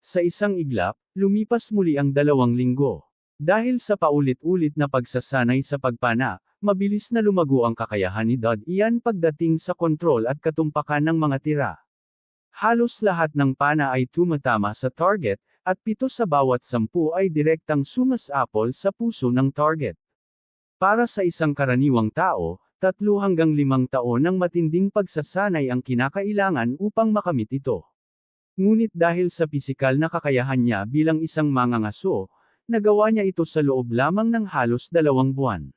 Sa isang iglap, lumipas muli ang 2 linggo. Dahil sa paulit-ulit na pagsasanay sa pagpana, mabilis na lumago ang kakayahan ni Dod Ian pagdating sa kontrol at katumpakan ng mga tira. Halos lahat ng pana ay tumatama sa target, at 7 sa bawat 10 ay direktang sumasapol sa puso ng target. Para sa isang karaniwang tao, 3 hanggang 5 taon ng matinding pagsasanay ang kinakailangan upang makamit ito. Ngunit dahil sa pisikal na kakayahan niya bilang isang mangangaso, nagawa niya ito sa loob lamang ng halos 2 buwan.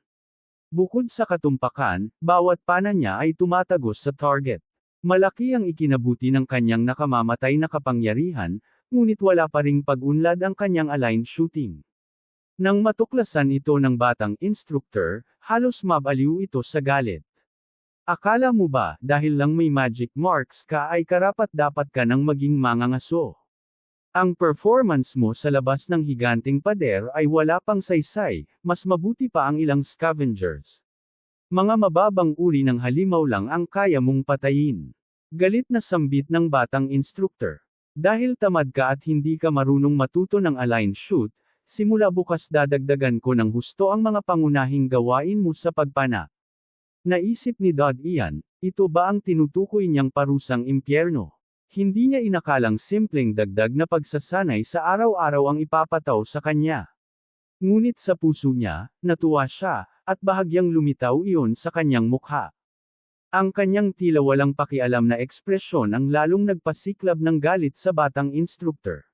Bukod sa katumpakan, bawat pana niya ay tumatagos sa target. Malaki ang ikinabuti ng kanyang nakamamatay na kapangyarihan, ngunit wala pa ring pag-unlad ang kanyang aligned shooting. Nang matuklasan ito ng batang instructor, halos mabaliw ito sa galit. Akala mo ba, dahil lang may magic marks ka ay karapat-dapat ka nang maging mangangaso? Ang performance mo sa labas ng higanting pader ay wala pang saysay, mas mabuti pa ang ilang scavengers. Mga mababang uri ng halimaw lang ang kaya mong patayin. Galit na sambit ng batang instructor. Dahil tamad ka at hindi ka marunong matuto ng aligned shoot, simula bukas dadagdagan ko ng husto ang mga pangunahing gawain mo sa pagpana. Naisip ni Dod Ian, ito ba ang tinutukoy niyang parusang impyerno? Hindi niya inakalang simpleng dagdag na pagsasanay sa araw-araw ang ipapataw sa kanya. Ngunit sa puso niya, natuwa siya, at bahagyang lumitaw iyon sa kanyang mukha. Ang kanyang tila walang pakialam na ekspresyon ang lalong nagpasiklab ng galit sa batang instructor.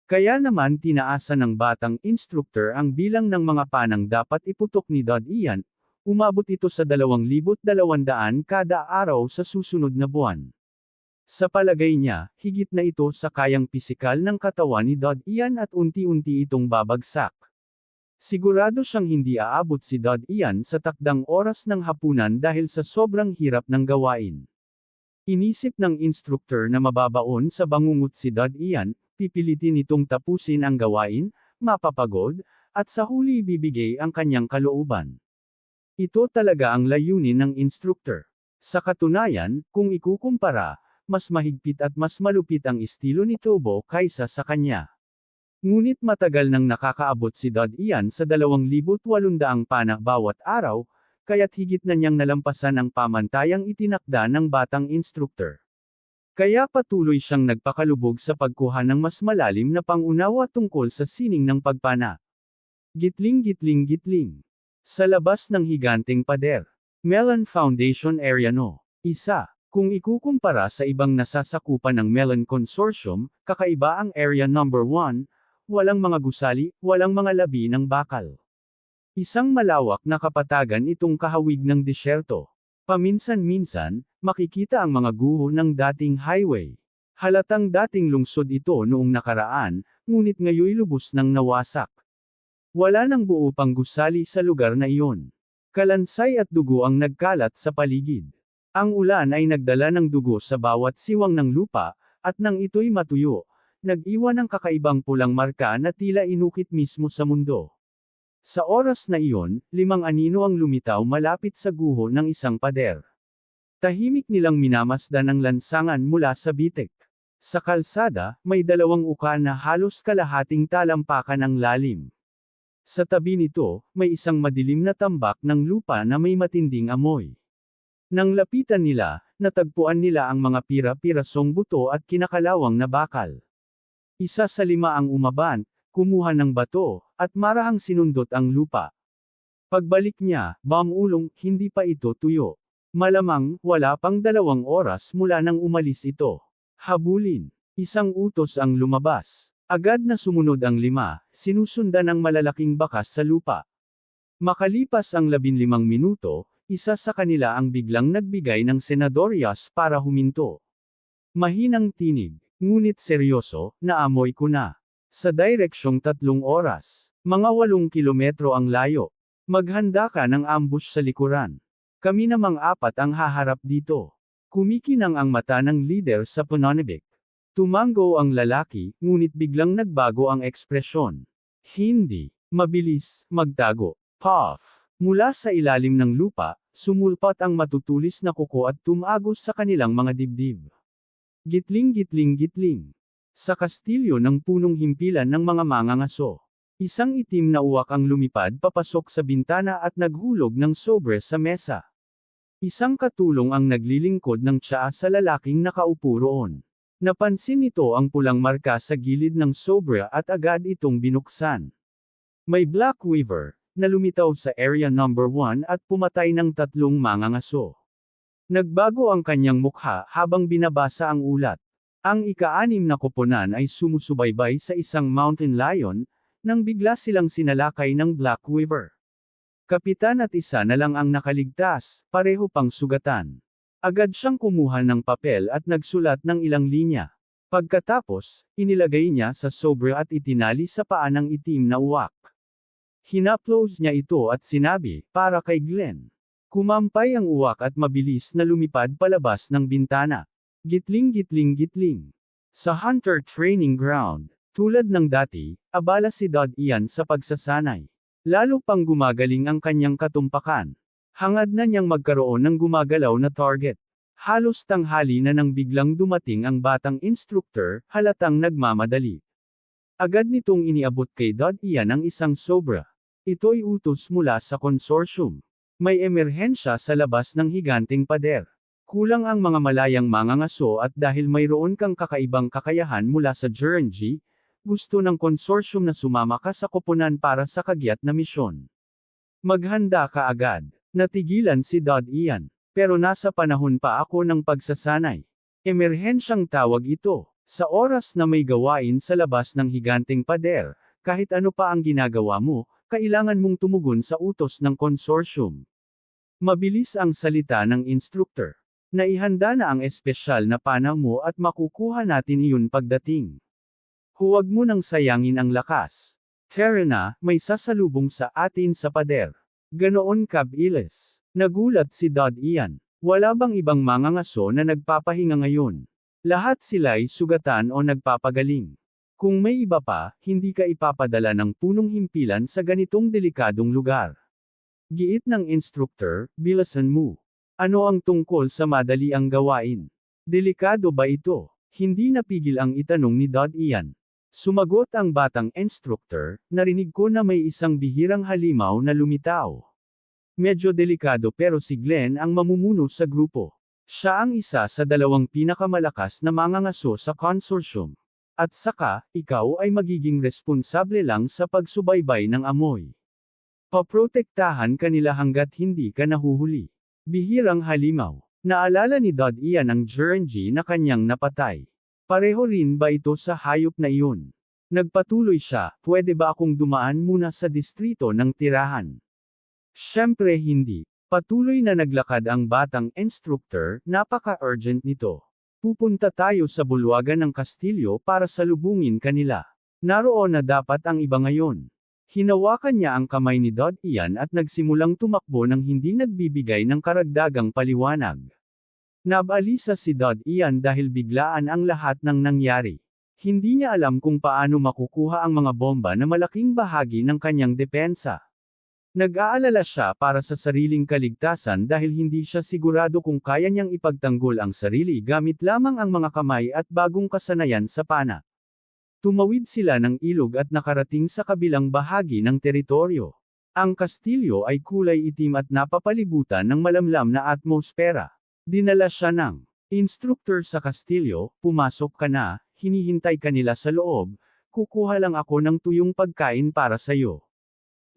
Kaya naman tinaasan ng batang instructor ang bilang ng mga panang dapat iputok ni Dod Ian, umabot ito sa 2,200 kada araw sa susunod na buwan. Sa palagay niya, higit na ito sa kayang pisikal ng katawan ni Dod Ian at unti-unti itong babagsak. Sigurado siyang hindi aabot si Dod Ian sa takdang oras ng hapunan dahil sa sobrang hirap ng gawain. Inisip ng instructor na mababaon sa bangungot si Dod Ian, pipilitin itong tapusin ang gawain, mapapagod, at sa huli ibibigay ang kanyang kalooban. Ito talaga ang layunin ng instructor. Sa katunayan, kung ikukumpara, mas mahigpit at mas malupit ang estilo ni Tobo kaysa sa kanya. Ngunit matagal nang nakakaabot si Dod Ian sa 2,800 pana bawat araw, kaya't higit na niyang nalampasan ang pamantayang itinakda ng batang instructor. Kaya patuloy siyang nagpakalubog sa pagkuha ng mas malalim na pangunawa tungkol sa sining ng pagpana. Gitling gitling gitling. Sa labas ng higanting pader. Melon Foundation Area No. 1. Kung ikukumpara sa ibang nasasakupan ng Melon Consortium, kakaiba ang Area No. 1, walang mga gusali, walang mga labi ng bakal. Isang malawak na kapatagan itong kahawig ng disyerto. Paminsan-minsan, makikita ang mga guho ng dating highway. Halatang dating lungsod ito noong nakaraan, ngunit ngayoy lubos nang nawasak. Wala nang buo pang gusali sa lugar na iyon. Kalansay at dugo ang nagkalat sa paligid. Ang ulan ay nagdala ng dugo sa bawat siwang ng lupa, at nang ito'y matuyo, nag-iwan ng kakaibang pulang marka na tila inukit mismo sa mundo. Sa oras na iyon, 5 anino ang lumitaw malapit sa guho ng isang pader. Tahimik nilang minamasdan ang lansangan mula sa bitik. Sa kalsada, may 2 uka na halos kalahating talampakan ang lalim. Sa tabi nito, may isang madilim na tambak ng lupa na may matinding amoy. Nang lapitan nila, natagpuan nila ang mga pira-pirasong buto at kinakalawang na bakal. Isa sa 5 ang umaban, kumuha ng bato, at marahang sinundot ang lupa. Pagbalik niya, ulong, hindi pa ito tuyo. Malamang, wala pang 2 oras mula nang umalis ito. Habulin. Isang utos ang lumabas. Agad na sumunod ang 5, sinusundan ng malalaking bakas sa lupa. Makalipas ang 15 minuto, isa sa kanila ang biglang nagbigay ng senadoryas para huminto. Mahinang tinig, ngunit seryoso, naamoy ko na. Sa direksyong 3 oras. Mga 8 kilometro ang layo. Maghanda ka ng ambush sa likuran. Kami namang 4 ang haharap dito. Kumikinang ang mata ng leader sa Pononibik. Tumango ang lalaki, ngunit biglang nagbago ang ekspresyon. Hindi. Mabilis, magtago. Puff. Mula sa ilalim ng lupa, sumulpat ang matutulis na kuko at tumagos sa kanilang mga dibdib. Gitling gitling gitling. Sa kastilyo ng punong himpilan ng mga mangangaso. Isang itim na uwak ang lumipad papasok sa bintana at naghulog ng sobre sa mesa. Isang katulong ang naglilingkod ng tsaa sa lalaking nakaupo roon. Napansin nito ang pulang marka sa gilid ng sobre at agad itong binuksan. May Black Weaver, na lumitaw sa Area Number 1 at pumatay ng 3 mangangaso. Nagbago ang kanyang mukha habang binabasa ang ulat. Ang ika-6 na koponan ay sumusubaybay sa isang mountain lion, nang bigla silang sinalakay ng Black Weaver. Kapitan at isa na lang ang nakaligtas, pareho pang sugatan. Agad siyang kumuha ng papel at nagsulat ng ilang linya. Pagkatapos, inilagay niya sa sobre at itinali sa paa ng itim na uwak. Hinaplos niya ito at sinabi, para kay Glenn. Kumampay ang uwak at mabilis na lumipad palabas ng bintana. Gitling gitling gitling. Sa Hunter Training Ground, tulad ng dati, abala si Dod Ian sa pagsasanay. Lalo pang gumagaling ang kanyang katumpakan. Hangad na niyang magkaroon ng gumagalaw na target. Halos tanghali na nang biglang dumating ang batang instructor, halatang nagmamadali. Agad nitong iniabot kay Dod Ian ang isang sobra. Ito'y utos mula sa consortium. May emerhensya sa labas ng higanteng pader. Kulang ang mga malayang mangangaso at dahil mayroon kang kakaibang kakayahan mula sa Guernsey, gusto ng consortium na sumama ka sa koponan para sa kagyat na misyon. Maghanda ka agad. Natigilan si Dod Ian. Pero nasa panahon pa ako ng pagsasanay. Emerhensyang tawag ito. Sa oras na may gawain sa labas ng higanteng pader, kahit ano pa ang ginagawa mo, kailangan mong tumugon sa utos ng consortium. Mabilis ang salita ng instructor. Naihanda na ang espesyal na pana mo at makukuha natin iyon pagdating. Huwag mo nang sayangin ang lakas. Terena, may sasalubong sa atin sa pader. Ganoon kabilis. Nagulat si Dod Ian. Wala bang ibang mangangaso na nagpapahinga ngayon? Lahat sila'y sugatan o nagpapagaling. Kung may iba pa, hindi ka ipapadala ng punong himpilan sa ganitong delikadong lugar. Giit ng instructor, bilisan mo. Ano ang tungkol sa madali ang gawain? Delikado ba ito? Hindi napigil ang itanong ni Dod Ian. Sumagot ang batang instructor, narinig ko na may isang bihirang halimaw na lumitaw. Medyo delikado pero si Glenn ang mamumuno sa grupo. Siya ang isa sa 2 pinakamalakas na mangangaso sa consortium. At saka, ikaw ay magiging responsable lang sa pagsubaybay ng amoy. Paprotektahan kanila hanggat hindi ka nahuhuli. Bihirang halimaw. Naalala ni Dod Ian ang Guernsey na kanyang napatay. Pareho rin ba ito sa hayop na iyon? Nagpatuloy siya, pwede ba akong dumaan muna sa distrito ng tirahan? Siyempre hindi. Patuloy na naglakad ang batang instructor, napaka-urgent nito. Pupunta tayo sa bulwagan ng kastilyo para salubungin kanila. Naroon na dapat ang iba ngayon. Hinawakan niya ang kamay ni Dod Ian at nagsimulang tumakbo nang hindi nagbibigay ng karagdagang paliwanag. Nabalisa si Dod Ian dahil biglaan ang lahat ng nangyari. Hindi niya alam kung paano makukuha ang mga bomba na malaking bahagi ng kanyang depensa. Nag-aalala siya para sa sariling kaligtasan dahil hindi siya sigurado kung kaya niyang ipagtanggol ang sarili gamit lamang ang mga kamay at bagong kasanayan sa pana. Tumawid sila ng ilog at nakarating sa kabilang bahagi ng teritoryo. Ang kastilyo ay kulay itim at napapalibutan ng malamlam na atmosfera. Dinala siya ng instructor sa kastilyo, pumasok ka na, hinihintay ka nila sa loob, kukuha lang ako ng tuyong pagkain para sayo.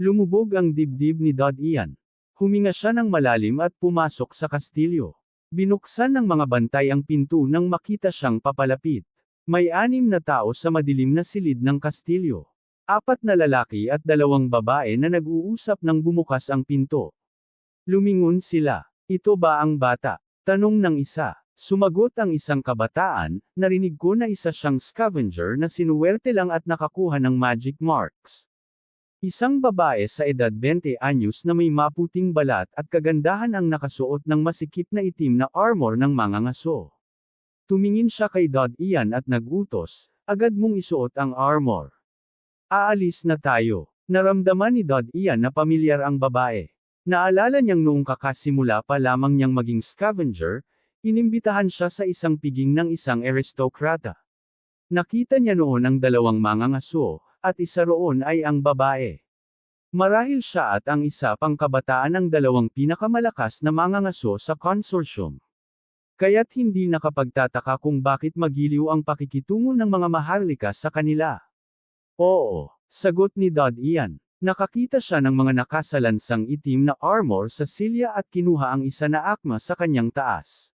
Lumubog ang dibdib ni Dod Ian. Huminga siya ng malalim at pumasok sa kastilyo. Binuksan ng mga bantay ang pinto nang makita siyang papalapit. May 6 na tao sa madilim na silid ng kastilyo. 4 na lalaki at 2 babae na nag-uusap nang bumukas ang pinto. Lumingon sila. Ito ba ang bata? Tanong ng isa. Sumagot ang isang kabataan, narinig ko na isa siyang scavenger na sinuwerte lang at nakakuha ng magic marks. Isang babae sa edad 20 anyos na may maputing balat at kagandahan ang nakasuot ng masikip na itim na armor ng mangangaso. Tumingin siya kay Dod Ian at nagutos, agad mong isuot ang armor. Aalis na tayo. Naramdaman ni Dod Ian na pamilyar ang babae. Naalala niyang noong kakasimula pa lamang niyang maging scavenger, inimbitahan siya sa isang piging ng isang aristokrata. Nakita niya noon ang dalawang mangangaso, at isa roon ay ang babae. Marahil siya at ang isa pang kabataan ang dalawang pinakamalakas na mangangaso sa consortium. Kaya't hindi nakapagtataka kung bakit magiliw ang pakikitungo ng mga maharlika sa kanila. Oo, sagot ni Dod Ian. Nakakita siya ng mga nakasalansang itim na armor sa silya at kinuha ang isa na akma sa kanyang taas.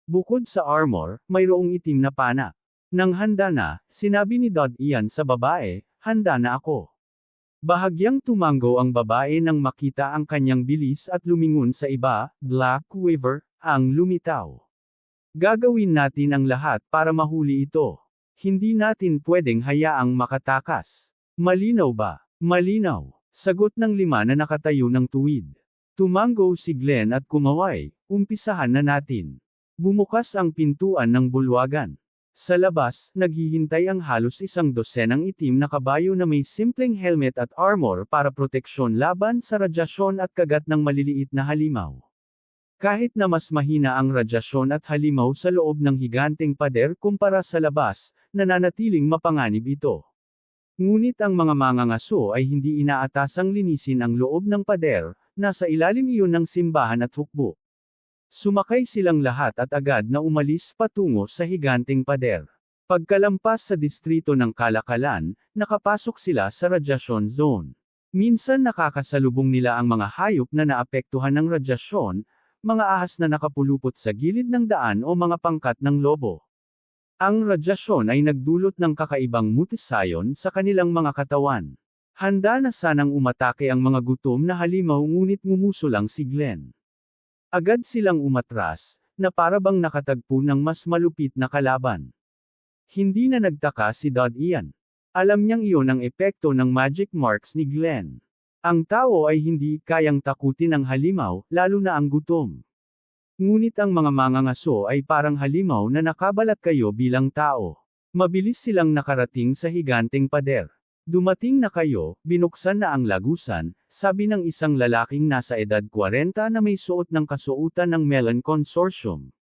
Bukod sa armor, mayroong itim na pana. Nang handa na, sinabi ni Dod Ian sa babae, handa na ako. Bahagyang tumango ang babae nang makita ang kanyang bilis at lumingon sa iba, Black Quiver, ang lumitaw. Gagawin natin ang lahat para mahuli ito. Hindi natin pwedeng hayaang makatakas. Malinaw ba? Malinaw. Sagot ng 5 na nakatayo ng tuwid. Tumango si Glenn at kumaway, umpisahan na natin. Bumukas ang pintuan ng bulwagan. Sa labas, naghihintay ang halos 100 itim na kabayo na may simpleng helmet at armor para proteksyon laban sa radyasyon at kagat ng maliliit na halimaw. Kahit na mas mahina ang radyasyon at halimaw sa loob ng higanteng pader kumpara sa labas, nananatiling mapanganib ito. Ngunit ang mga mangangaso ay hindi inaatasang linisin ang loob ng pader, nasa ilalim iyon ng simbahan at hukbo. Sumakay silang lahat at agad na umalis patungo sa higanteng pader. Pagkalampas sa distrito ng Kalakalan, nakapasok sila sa radiation zone. Minsan nakakasalubong nila ang mga hayop na naapektuhan ng radyasyon, mga ahas na nakapulupot sa gilid ng daan o mga pangkat ng lobo. Ang radyasyon ay nagdulot ng kakaibang mutasayon sa kanilang mga katawan. Handa na sanang umatake ang mga gutom na halimaw ngunit ngumuso lang si Glenn. Agad silang umatras, na parabang nakatagpo ng mas malupit na kalaban. Hindi na nagtaka si Dod Ian. Alam niyang iyon ang epekto ng magic marks ni Glenn. Ang tao ay hindi kayang takutin ang halimaw, lalo na ang gutom. Ngunit ang mga mangangaso ay parang halimaw na nakabalat kayo bilang tao. Mabilis silang nakarating sa higanteng pader. Dumating na kayo, binuksan na ang lagusan, sabi ng isang lalaking nasa edad 40 na may suot ng kasuotan ng Melon Consortium.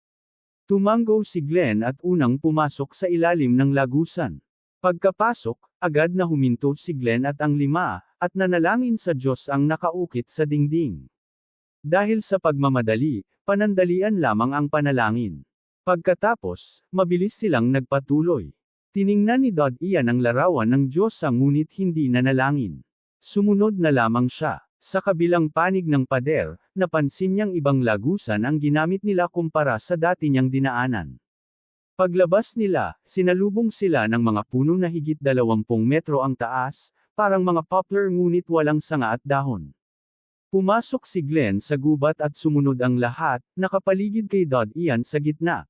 Tumango si Glenn at unang pumasok sa ilalim ng lagusan. Pagkapasok, agad na huminto si Glenn at ang 5, at nanalangin sa Diyos ang nakaukit sa dingding. Dahil sa pagmamadali, panandalian lamang ang panalangin. Pagkatapos, mabilis silang nagpatuloy. Tiningnan ni Dod Ian ang larawan ng Diyos ngunit hindi nanalangin. Sumunod na lamang siya. Sa kabilang panig ng pader, napansin niyang ibang lagusan ang ginamit nila kumpara sa dati niyang dinaanan. Paglabas nila, sinalubong sila ng mga puno na higit 20 metro ang taas, parang mga poplar ngunit walang sanga at dahon. Pumasok si Glenn sa gubat at sumunod ang lahat, nakapaligid kay Dod Ian sa gitna.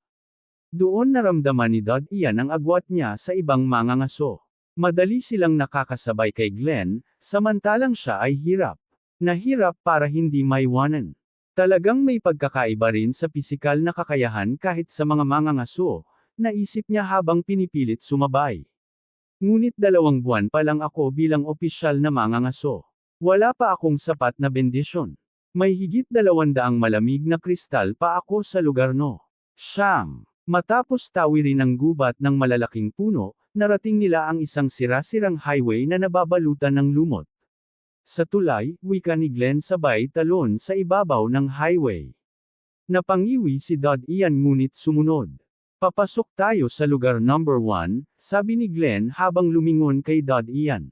Doon naramdaman ni Dod Ian ang agwat niya sa ibang mangangaso. Madali silang nakakasabay kay Glenn, samantalang siya ay hirap. Nahirap para hindi maiwanan. Talagang may pagkakaiba rin sa pisikal na kakayahan kahit sa mga mangangaso, naisip niya habang pinipilit sumabay. Ngunit 2 buwan pa lang ako bilang opisyal na mangangaso. Wala pa akong sapat na bendisyon. May higit 200 malamig na kristal pa ako sa lugar no. Siyam. Matapos tawirin ang gubat ng malalaking puno, narating nila ang isang sira-sirang highway na nababalutan ng lumot. Sa tulay, wika ni Glenn sabay talon sa ibabaw ng highway. Napangiwi si Dod Ian ngunit sumunod. Papasok tayo sa lugar number 1, sabi ni Glenn habang lumingon kay Dod Ian.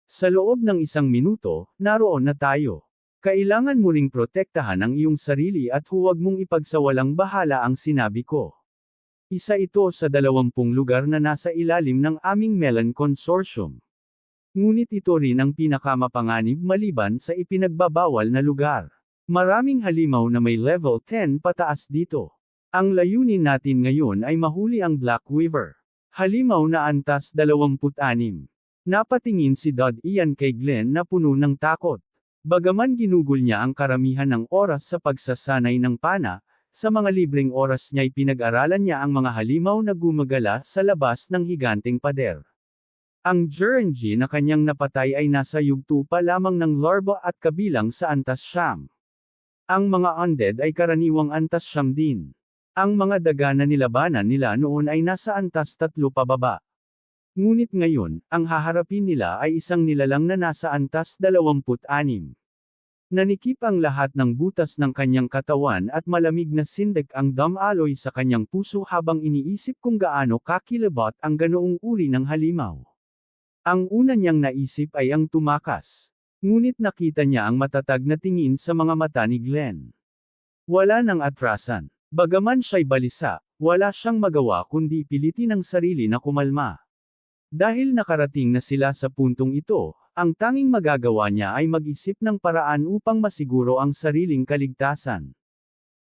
Sa loob ng 1 minuto, naroon na tayo. Kailangan mo ring protektahan ang iyong sarili at huwag mong ipagsawalang bahala ang sinabi ko. Isa ito sa 20 lugar na nasa ilalim ng aming Melon Consortium. Ngunit ito rin ang pinakamapanganib maliban sa ipinagbabawal na lugar. Maraming halimaw na may level 10 pataas dito. Ang layunin natin ngayon ay mahuli ang Black Weaver. Halimaw na antas 26. Napatingin si Dod Ian kay Glenn na puno ng takot. Bagaman ginugol niya ang karamihan ng oras sa pagsasanay ng pana, sa mga libreng oras niya'y pinag-aralan niya ang mga halimaw na gumagala sa labas ng higanteng pader. Ang Juranji na kanyang napatay ay nasa yugto pa lamang ng larva at kabilang sa antas 9. Ang mga undead ay karaniwang antas 9 din. Ang mga daga na nilabanan nila noon ay nasa antas 3 pababa. Ngunit ngayon, ang haharapin nila ay isang nilalang na nasa antas 26. Nanikip ang lahat ng butas ng kanyang katawan at malamig na sindak ang damaloy sa kanyang puso habang iniisip kung gaano kakilabot ang ganoong uri ng halimaw. Ang una niyang naisip ay ang tumakas. Ngunit nakita niya ang matatag na tingin sa mga mata ni Glenn. Wala nang atrasan. Bagaman siya'y balisa, wala siyang magawa kundi pilitin ang sarili na kumalma. Dahil nakarating na sila sa puntong ito, ang tanging magagawa niya ay mag-isip ng paraan upang masiguro ang sariling kaligtasan.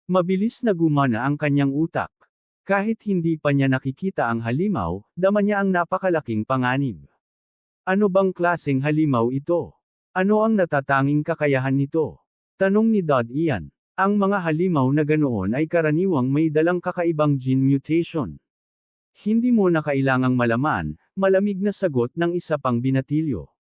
Mabilis na gumana ang kanyang utak. Kahit hindi pa niya nakikita ang halimaw, dama niya ang napakalaking panganib. Ano bang klaseng halimaw ito? Ano ang natatanging kakayahan nito? Tanong ni Dad Ian. Ang mga halimaw na ganoon ay karaniwang may dalang kakaibang gene mutation. Hindi mo na kailangang malaman, malamig na sagot ng isa pang binatilyo.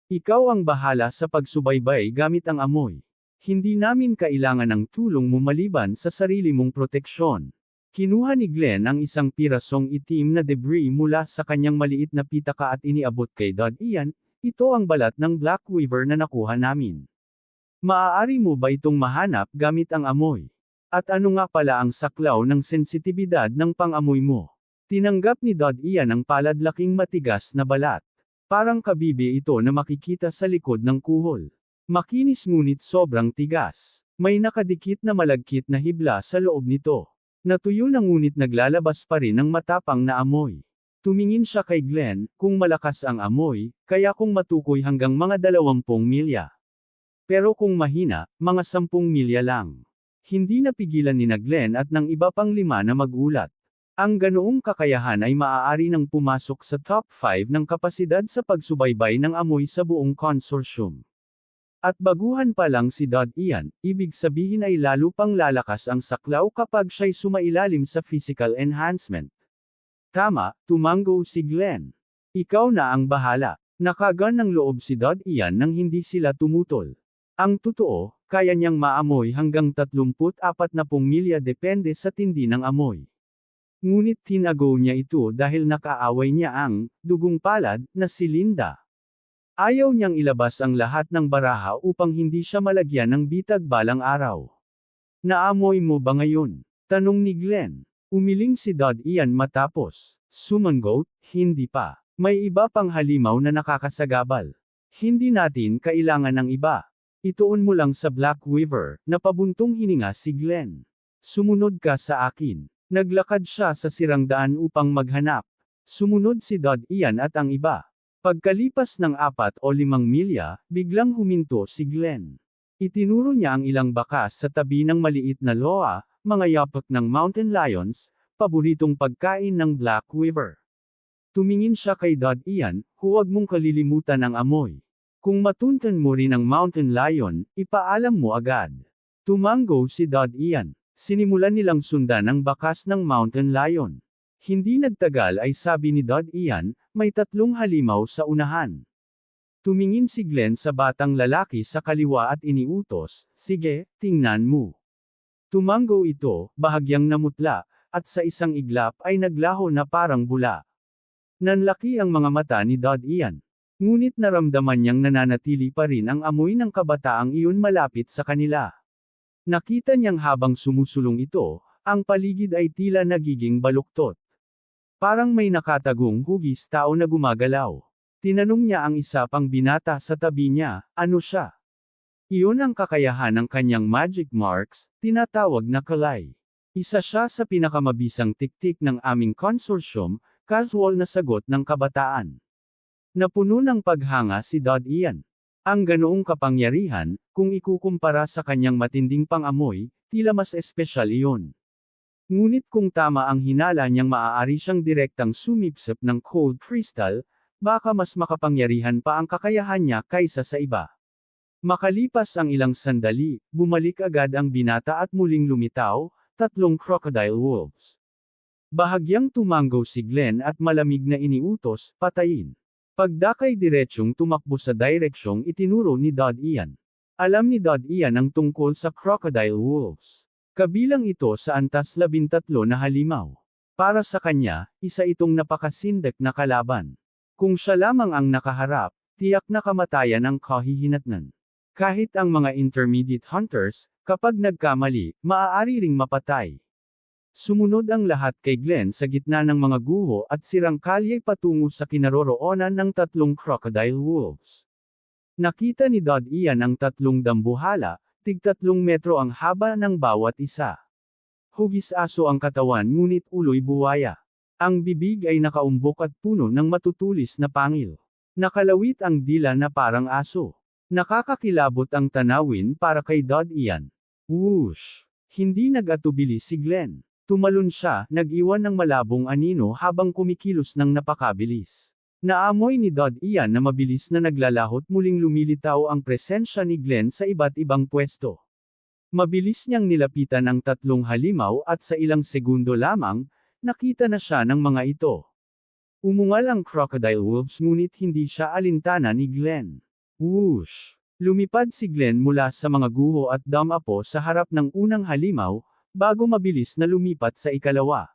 Ikaw ang bahala sa pagsubaybay gamit ang amoy. Hindi namin kailangan ng tulong mo maliban sa sarili mong proteksyon. Kinuha ni Glenn ang isang pirasong itim na debris mula sa kanyang maliit na pitaka at iniabot kay Dad Ian. Ito ang balat ng Black Weaver na nakuha namin. Maaari mo ba itong mahanap gamit ang amoy? At ano nga pala ang saklaw ng sensitibidad ng pang-amoy mo? Tinanggap ni Dad Ian ang paladlaking matigas na balat. Parang kabibe ito na makikita sa likod ng kuhol. Makinis ngunit sobrang tigas. May nakadikit na malagkit na hibla sa loob nito. Natuyo na ngunit naglalabas pa rin ng matapang na amoy. Tumingin siya kay Glenn, kung malakas ang amoy, kaya kung matukoy hanggang mga 20 milya. Pero kung mahina, mga 10 milya lang. Hindi napigilan ni Glenn at ng iba pang 5 na magulat. Ang ganoong kakayahan ay maaari nang pumasok sa top 5 ng kapasidad sa pagsubaybay ng amoy sa buong consortium. At baguhan pa lang si Dad Ian, ibig sabihin ay lalo pang lalakas ang saklaw kapag siya'y sumailalim sa physical enhancement. Tama, tumango si Glenn. Ikaw na ang bahala. Nakagan ng loob si Dad Ian nang hindi sila tumutol. Ang totoo, kaya niyang maamoy hanggang 34 milya depende sa tindi ng amoy. Ngunit tinago niya ito dahil nakaaway niya ang dugong palad na si Linda. Ayaw niyang ilabas ang lahat ng baraha upang hindi siya malagyan ng bitag balang araw. Naamoy mo ba ngayon? Tanong ni Glenn. Umiling si Dad Ian matapos sumangot, hindi pa. May iba pang halimaw na nakakasagabal. Hindi natin kailangan ng iba. Ituon mo lang sa Black Weaver, na pabuntong hininga si Glenn. Sumunod ka sa akin. Naglakad siya sa sirang daan upang maghanap. Sumunod si Dad Ian at ang iba. Pagkalipas ng 4 o 5 milya, biglang huminto si Glenn. Itinuro niya ang ilang bakas sa tabi ng maliit na loa, mga yapak ng mountain lions, paboritong pagkain ng Black Weaver. Tumingin siya kay Dad Ian, huwag mong kalilimutan ang amoy. Kung matuntan mo rin ang mountain lion, ipaalam mo agad. Tumango si Dad Ian. Sinimulan nilang sundan ang bakas ng mountain lion. Hindi nagtagal ay sabi ni Dad Ian, may 3 halimaw sa unahan. Tumingin si Glenn sa batang lalaki sa kaliwa at iniutos, sige, tingnan mo. Tumango ito, bahagyang namutla, at sa isang iglap ay naglaho na parang bula. Nanlaki ang mga mata ni Dad Ian. Ngunit naramdaman niyang nananatili pa rin ang amoy ng kabataang iyon malapit sa kanila. Nakita niyang habang sumusulong ito, ang paligid ay tila nagiging baluktot. Parang may nakatagong hugis tao na gumagalaw. Tinanong niya ang isa pang binata sa tabi niya, ano siya? Iyon ang kakayahan ng kanyang magic marks, tinatawag na kalay. Isa siya sa pinakamabisang tiktik ng aming consortium, casual na sagot ng kabataan. Napuno ng paghanga si Dad Ian. Ang ganoong kapangyarihan, kung ikukumpara sa kanyang matinding pang-amoy, tila mas espesyal iyon. Ngunit kung tama ang hinala niyang maaari siyang direktang sumipsip ng cold crystal, baka mas makapangyarihan pa ang kakayahan niya kaysa sa iba. Makalipas ang ilang sandali, bumalik agad ang binata at muling lumitaw, 3 crocodile wolves. Bahagyang tumango si Glenn at malamig na iniutos, patayin. Pagdakay diretsyong tumakbo sa direksyong itinuro ni Dad Ian. Alam ni Dad Ian ang tungkol sa crocodile wolves. Kabilang ito sa antas 13 na halimaw. Para sa kanya, isa itong napakasindak na kalaban. Kung siya lamang ang nakaharap, tiyak na kamatayan ang kahihinatnan. Kahit ang mga intermediate hunters, kapag nagkamali, maaari ring mapatay. Sumunod ang lahat kay Glenn sa gitna ng mga guho at sirang kalye patungo sa kinaroroonan ng tatlong crocodile wolves. Nakita ni Dad Ian ang tatlong dambuhala, tig-3 metro ang haba ng bawat isa. Hugis aso ang katawan ngunit uloy buwaya. Ang bibig ay nakaumbok at puno ng matutulis na pangil. Nakalawit ang dila na parang aso. Nakakakilabot ang tanawin para kay Dad Ian. Whoosh! Hindi nag-atubili si Glenn. Tumalon siya, nag-iwan ng malabong anino habang kumikilos ng napakabilis. Naamoy ni Dad Ian na mabilis na naglalahot muling lumilitaw ang presensya ni Glenn sa iba't ibang pwesto. Mabilis niyang nilapitan ang tatlong halimaw at sa ilang segundo lamang, nakita na siya ng mga ito. Umungal ang crocodile wolves ngunit hindi siya alintana ni Glenn. Whoosh! Lumipad si Glenn mula sa mga guho at damapo sa harap ng unang halimaw, bago mabilis na lumipat sa ikalawa.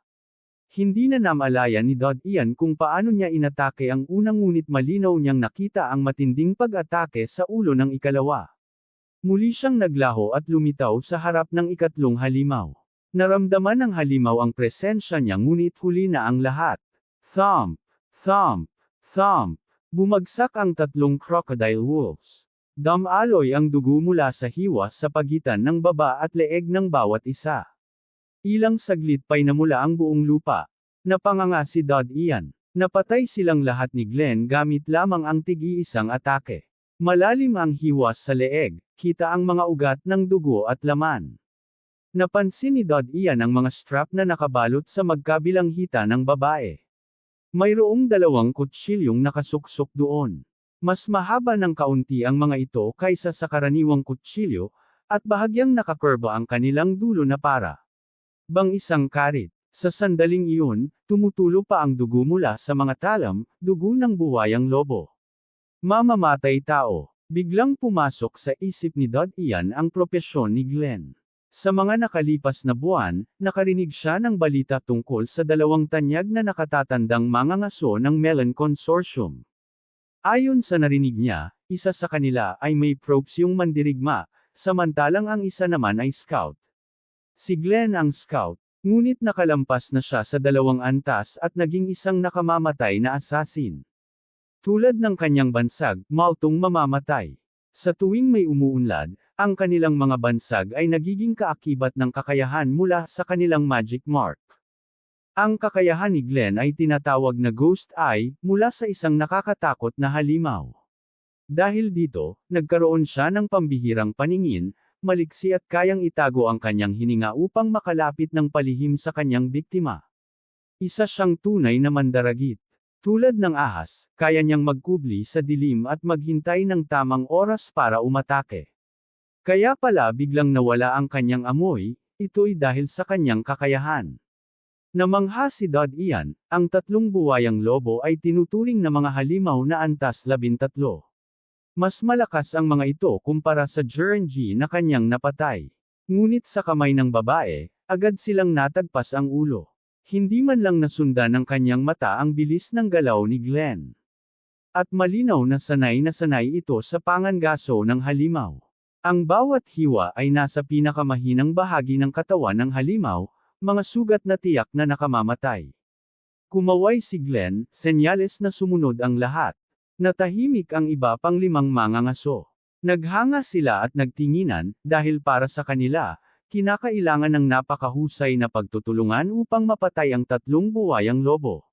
Hindi na namalayan ni Dad Ian kung paano niya inatake ang unang ngunit malinaw niyang nakita ang matinding pag-atake sa ulo ng ikalawa. Muli siyang naglaho at lumitaw sa harap ng ikatlong halimaw. Naramdaman ng halimaw ang presensya niya ngunit huli na ang lahat. Thump! Thump! Thump! Bumagsak ang tatlong crocodile wolves. Damaloy ang dugo mula sa hiwa sa pagitan ng baba at leeg ng bawat isa. Ilang saglit pa'y namula ang buong lupa. Napanganga si Dad Ian. Napatay silang lahat ni Glenn gamit lamang ang tig-iisang atake. Malalim ang hiwa sa leeg, kita ang mga ugat ng dugo at laman. Napansin ni Dad Ian ang mga strap na nakabalot sa magkabilang hita ng babae. Mayroong 2 kutsilyong nakasuksok doon. Mas mahaba ng kaunti ang mga ito kaysa sa karaniwang kutsilyo, at bahagyang nakakurba ang kanilang dulo na para bang isang karit. Sa sandaling iyon, tumutulo pa ang dugo mula sa mga talam, dugo ng buwayang lobo. Mamamatay tao. Biglang pumasok sa isip ni Dad Ian ang propesyon ni Glenn. Sa mga nakalipas na buwan, nakarinig siya ng balita tungkol sa 2 tanyag na nakatatandang mangangaso ng Melon Consortium. Ayon sa narinig niya, isa sa kanila ay may propsyong mandirigma, samantalang ang isa naman ay scout. Si Glenn ang scout, ngunit nakalampas na siya sa 2 antas at naging isang nakamamatay na assassin. Tulad ng kanyang bansag, maltong mamamatay. Sa tuwing may umuunlad, ang kanilang mga bansag ay nagiging kaakibat ng kakayahan mula sa kanilang magic mark. Ang kakayahan ni Glenn ay tinatawag na Ghost Eye, mula sa isang nakakatakot na halimaw. Dahil dito, nagkaroon siya ng pambihirang paningin, maliksi at kayang itago ang kanyang hininga upang makalapit ng palihim sa kanyang biktima. Isa siyang tunay na mandaragit. Tulad ng ahas, kaya niyang magkubli sa dilim at maghintay ng tamang oras para umatake. Kaya pala biglang nawala ang kanyang amoy, ito'y dahil sa kanyang kakayahan. Namangha si Dad Ian, ang 3 buwayang lobo ay tinuturing na mga halimaw na antas 13. Mas malakas ang mga ito kumpara sa Juranji na kanyang napatay. Ngunit sa kamay ng babae, agad silang natagpas ang ulo. Hindi man lang nasundan ng kanyang mata ang bilis ng galaw ni Glenn. At malinaw na sanay ito sa pangangaso ng halimaw. Ang bawat hiwa ay nasa pinakamahinang bahagi ng katawan ng halimaw, mga sugat na tiyak na nakamamatay. Kumaway si Glenn, senyales na sumunod ang lahat. Natahimik ang iba pang 5 mangangaso. Naghanga sila at nagtinginan, dahil para sa kanila, kinakailangan ng napakahusay na pagtutulungan upang mapatay ang 3 buwayang lobo.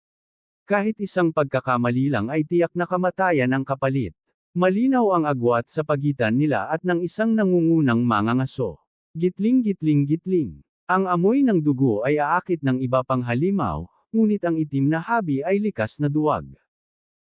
Kahit isang pagkakamali lang ay tiyak na kamatayan ang kapalit. Malinaw ang agwat sa pagitan nila at ng isang nangungunang mangangaso. Gitling gitling gitling. Ang amoy ng dugo ay aakit ng iba pang halimaw, ngunit ang itim na habi ay likas na duwag.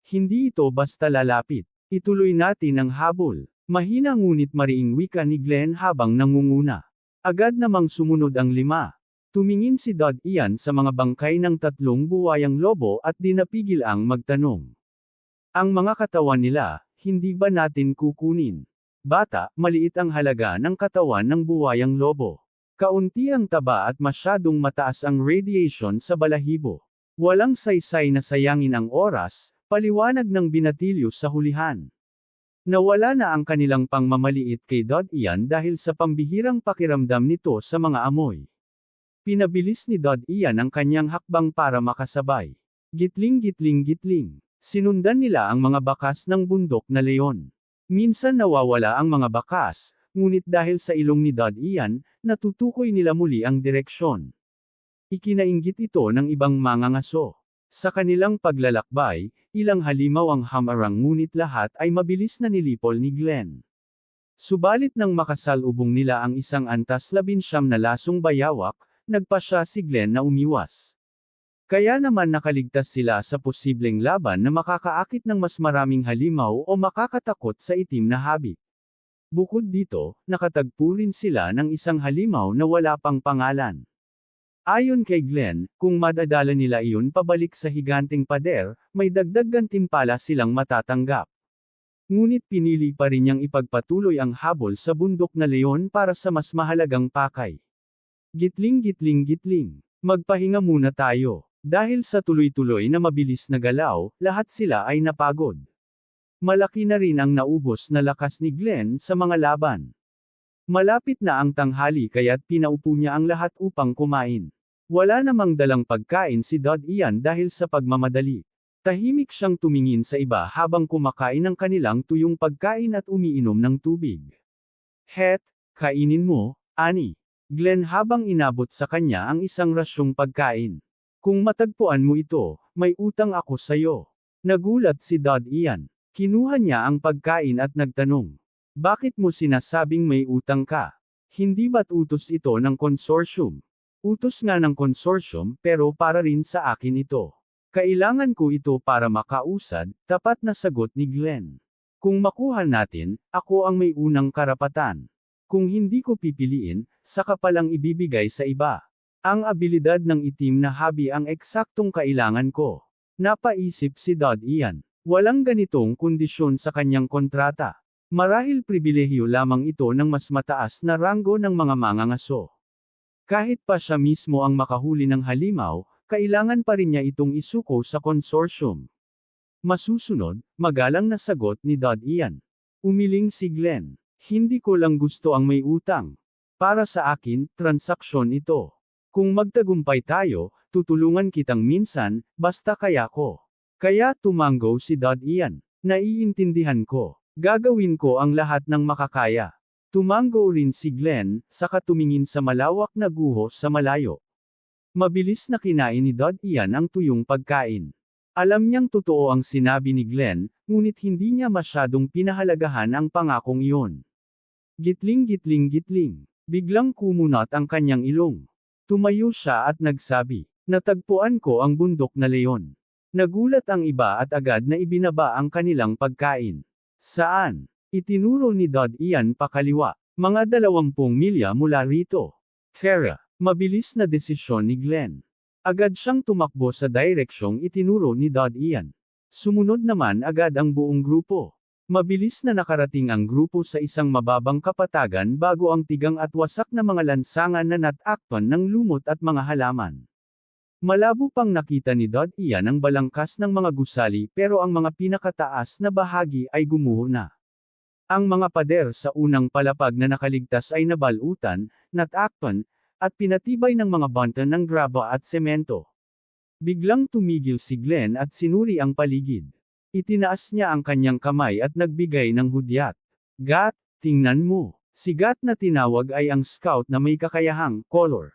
Hindi ito basta lalapit. Ituloy natin ang habol. Mahina ngunit mariing wika ni Glenn habang nangunguna. Agad namang sumunod ang 5. Tumingin si Dad Ian sa mga bangkay ng 3 buwayang lobo at di napigil ang magtanong. Ang mga katawan nila, hindi ba natin kukunin? Bata, maliit ang halaga ng katawan ng buwayang lobo. Kaunti ang taba at masyadong mataas ang radiation sa balahibo. Walang saysay na sayangin ang oras, Paliwanag ng binatilyo sa hulihan. Nawala na ang kanilang pangmamaliit kay Ian dahil sa pambihirang pakiramdam nito sa mga amoy. Pinabilis ni Ian ang kanyang hakbang para makasabay. Gitling gitling gitling. Sinundan nila ang mga bakas ng bundok na leon. Minsan nawawala ang mga bakas, ngunit dahil sa ilong ni Ian, natutukoy nila muli ang direksyon. Ikinainggit ito ng ibang mangangaso. Sa kanilang paglalakbay, ilang halimaw ang hamarang ngunit lahat ay mabilis na nilipol ni Glenn. Subalit nang makasalubong nila ang isang antas 19 na lasong bayawak, nagpasya si Glenn na umiwas. Kaya naman nakaligtas sila sa posibleng laban na makakaakit ng mas maraming halimaw o makakatakot sa itim na habit. Bukod dito, nakatagpo rin sila ng isang halimaw na wala pang pangalan. Ayon kay Glenn, kung madadala nila iyon pabalik sa higanting pader, may dagdag gantimpala silang matatanggap. Ngunit pinili pa rin niyang ipagpatuloy ang habol sa bundok na leon para sa mas mahalagang pakay. Gitling gitling gitling. Magpahinga muna tayo. Dahil sa tuloy-tuloy na mabilis na galaw, lahat sila ay napagod. Malaki na rin ang naubos na lakas ni Glenn sa mga laban. Malapit na ang tanghali kaya't pinaupo niya ang lahat upang kumain. Wala namang dalang pagkain si Ian dahil sa pagmamadali. Tahimik siyang tumingin sa iba habang kumakain ng kanilang tuyong pagkain at umiinom ng tubig. Het, kainin mo, Ani. Glenn habang inabot sa kanya ang isang rasyong pagkain. Kung matagpuan mo ito, may utang ako sayo. Nagulat si Ian. Kinuha niya ang pagkain at nagtanong. Bakit mo sinasabing may utang ka? Hindi ba't utos ito ng konsorsyum? Utos nga ng konsorsyum pero para rin sa akin ito. Kailangan ko ito para makausad, tapat na sagot ni Glenn. Kung makuha natin, ako ang may unang karapatan. Kung hindi ko pipiliin, saka palang ibibigay sa iba. Ang abilidad ng itim na habi ang eksaktong kailangan ko. Napaisip si Ian. Walang ganitong kondisyon sa kanyang kontrata. Marahil pribilehiyo lamang ito ng mas mataas na ranggo ng mga mangangaso. Kahit pa siya mismo ang makahuli ng halimaw, kailangan pa rin niya itong isuko sa konsorsyum. Masusunod, magalang na sagot ni Ian. Umiling si Glenn. Hindi ko lang gusto ang may utang. Para sa akin, transaksyon ito. Kung magtagumpay tayo, tutulungan kitang minsan, basta kaya ko. Kaya tumanggo si Ian. Naiintindihan ko. Gagawin ko ang lahat ng makakaya. Tumanggo rin si Glenn, saka tumingin sa malawak na guho sa malayo. Mabilis na kinain ni Ian ang tuyong pagkain. Alam niyang totoo ang sinabi ni Glenn, ngunit hindi niya masyadong pinahalagahan ang pangakong iyon. Gitling gitling gitling. Biglang kumunat ang kanyang ilong. Tumayo siya at nagsabi, natagpuan ko ang bundok na leon. Nagulat ang iba at agad na ibinaba ang kanilang pagkain. Saan? Itinuro ni Ian pakaliwa. Mga 20 milya mula rito. Tara, mabilis na desisyon ni Glenn. Agad siyang tumakbo sa direksyong itinuro ni Ian. Sumunod naman agad ang buong grupo. Mabilis na nakarating ang grupo sa isang mababang kapatagan bago ang tigang at wasak na mga lansangan na natakpan ng lumot at mga halaman. Malabo pang nakita ni Ian ang balangkas ng mga gusali pero ang mga pinakataas na bahagi ay gumuho na. Ang mga pader sa unang palapag na nakaligtas ay nabalutan, natakpan, at pinatibay ng mga bantan ng graba at semento. Biglang tumigil si Glenn at sinuri ang paligid. Itinaas niya ang kanyang kamay at nagbigay ng hudyat. Gat, tingnan mo. Si Gat na tinawag ay ang scout na may kakayahang color.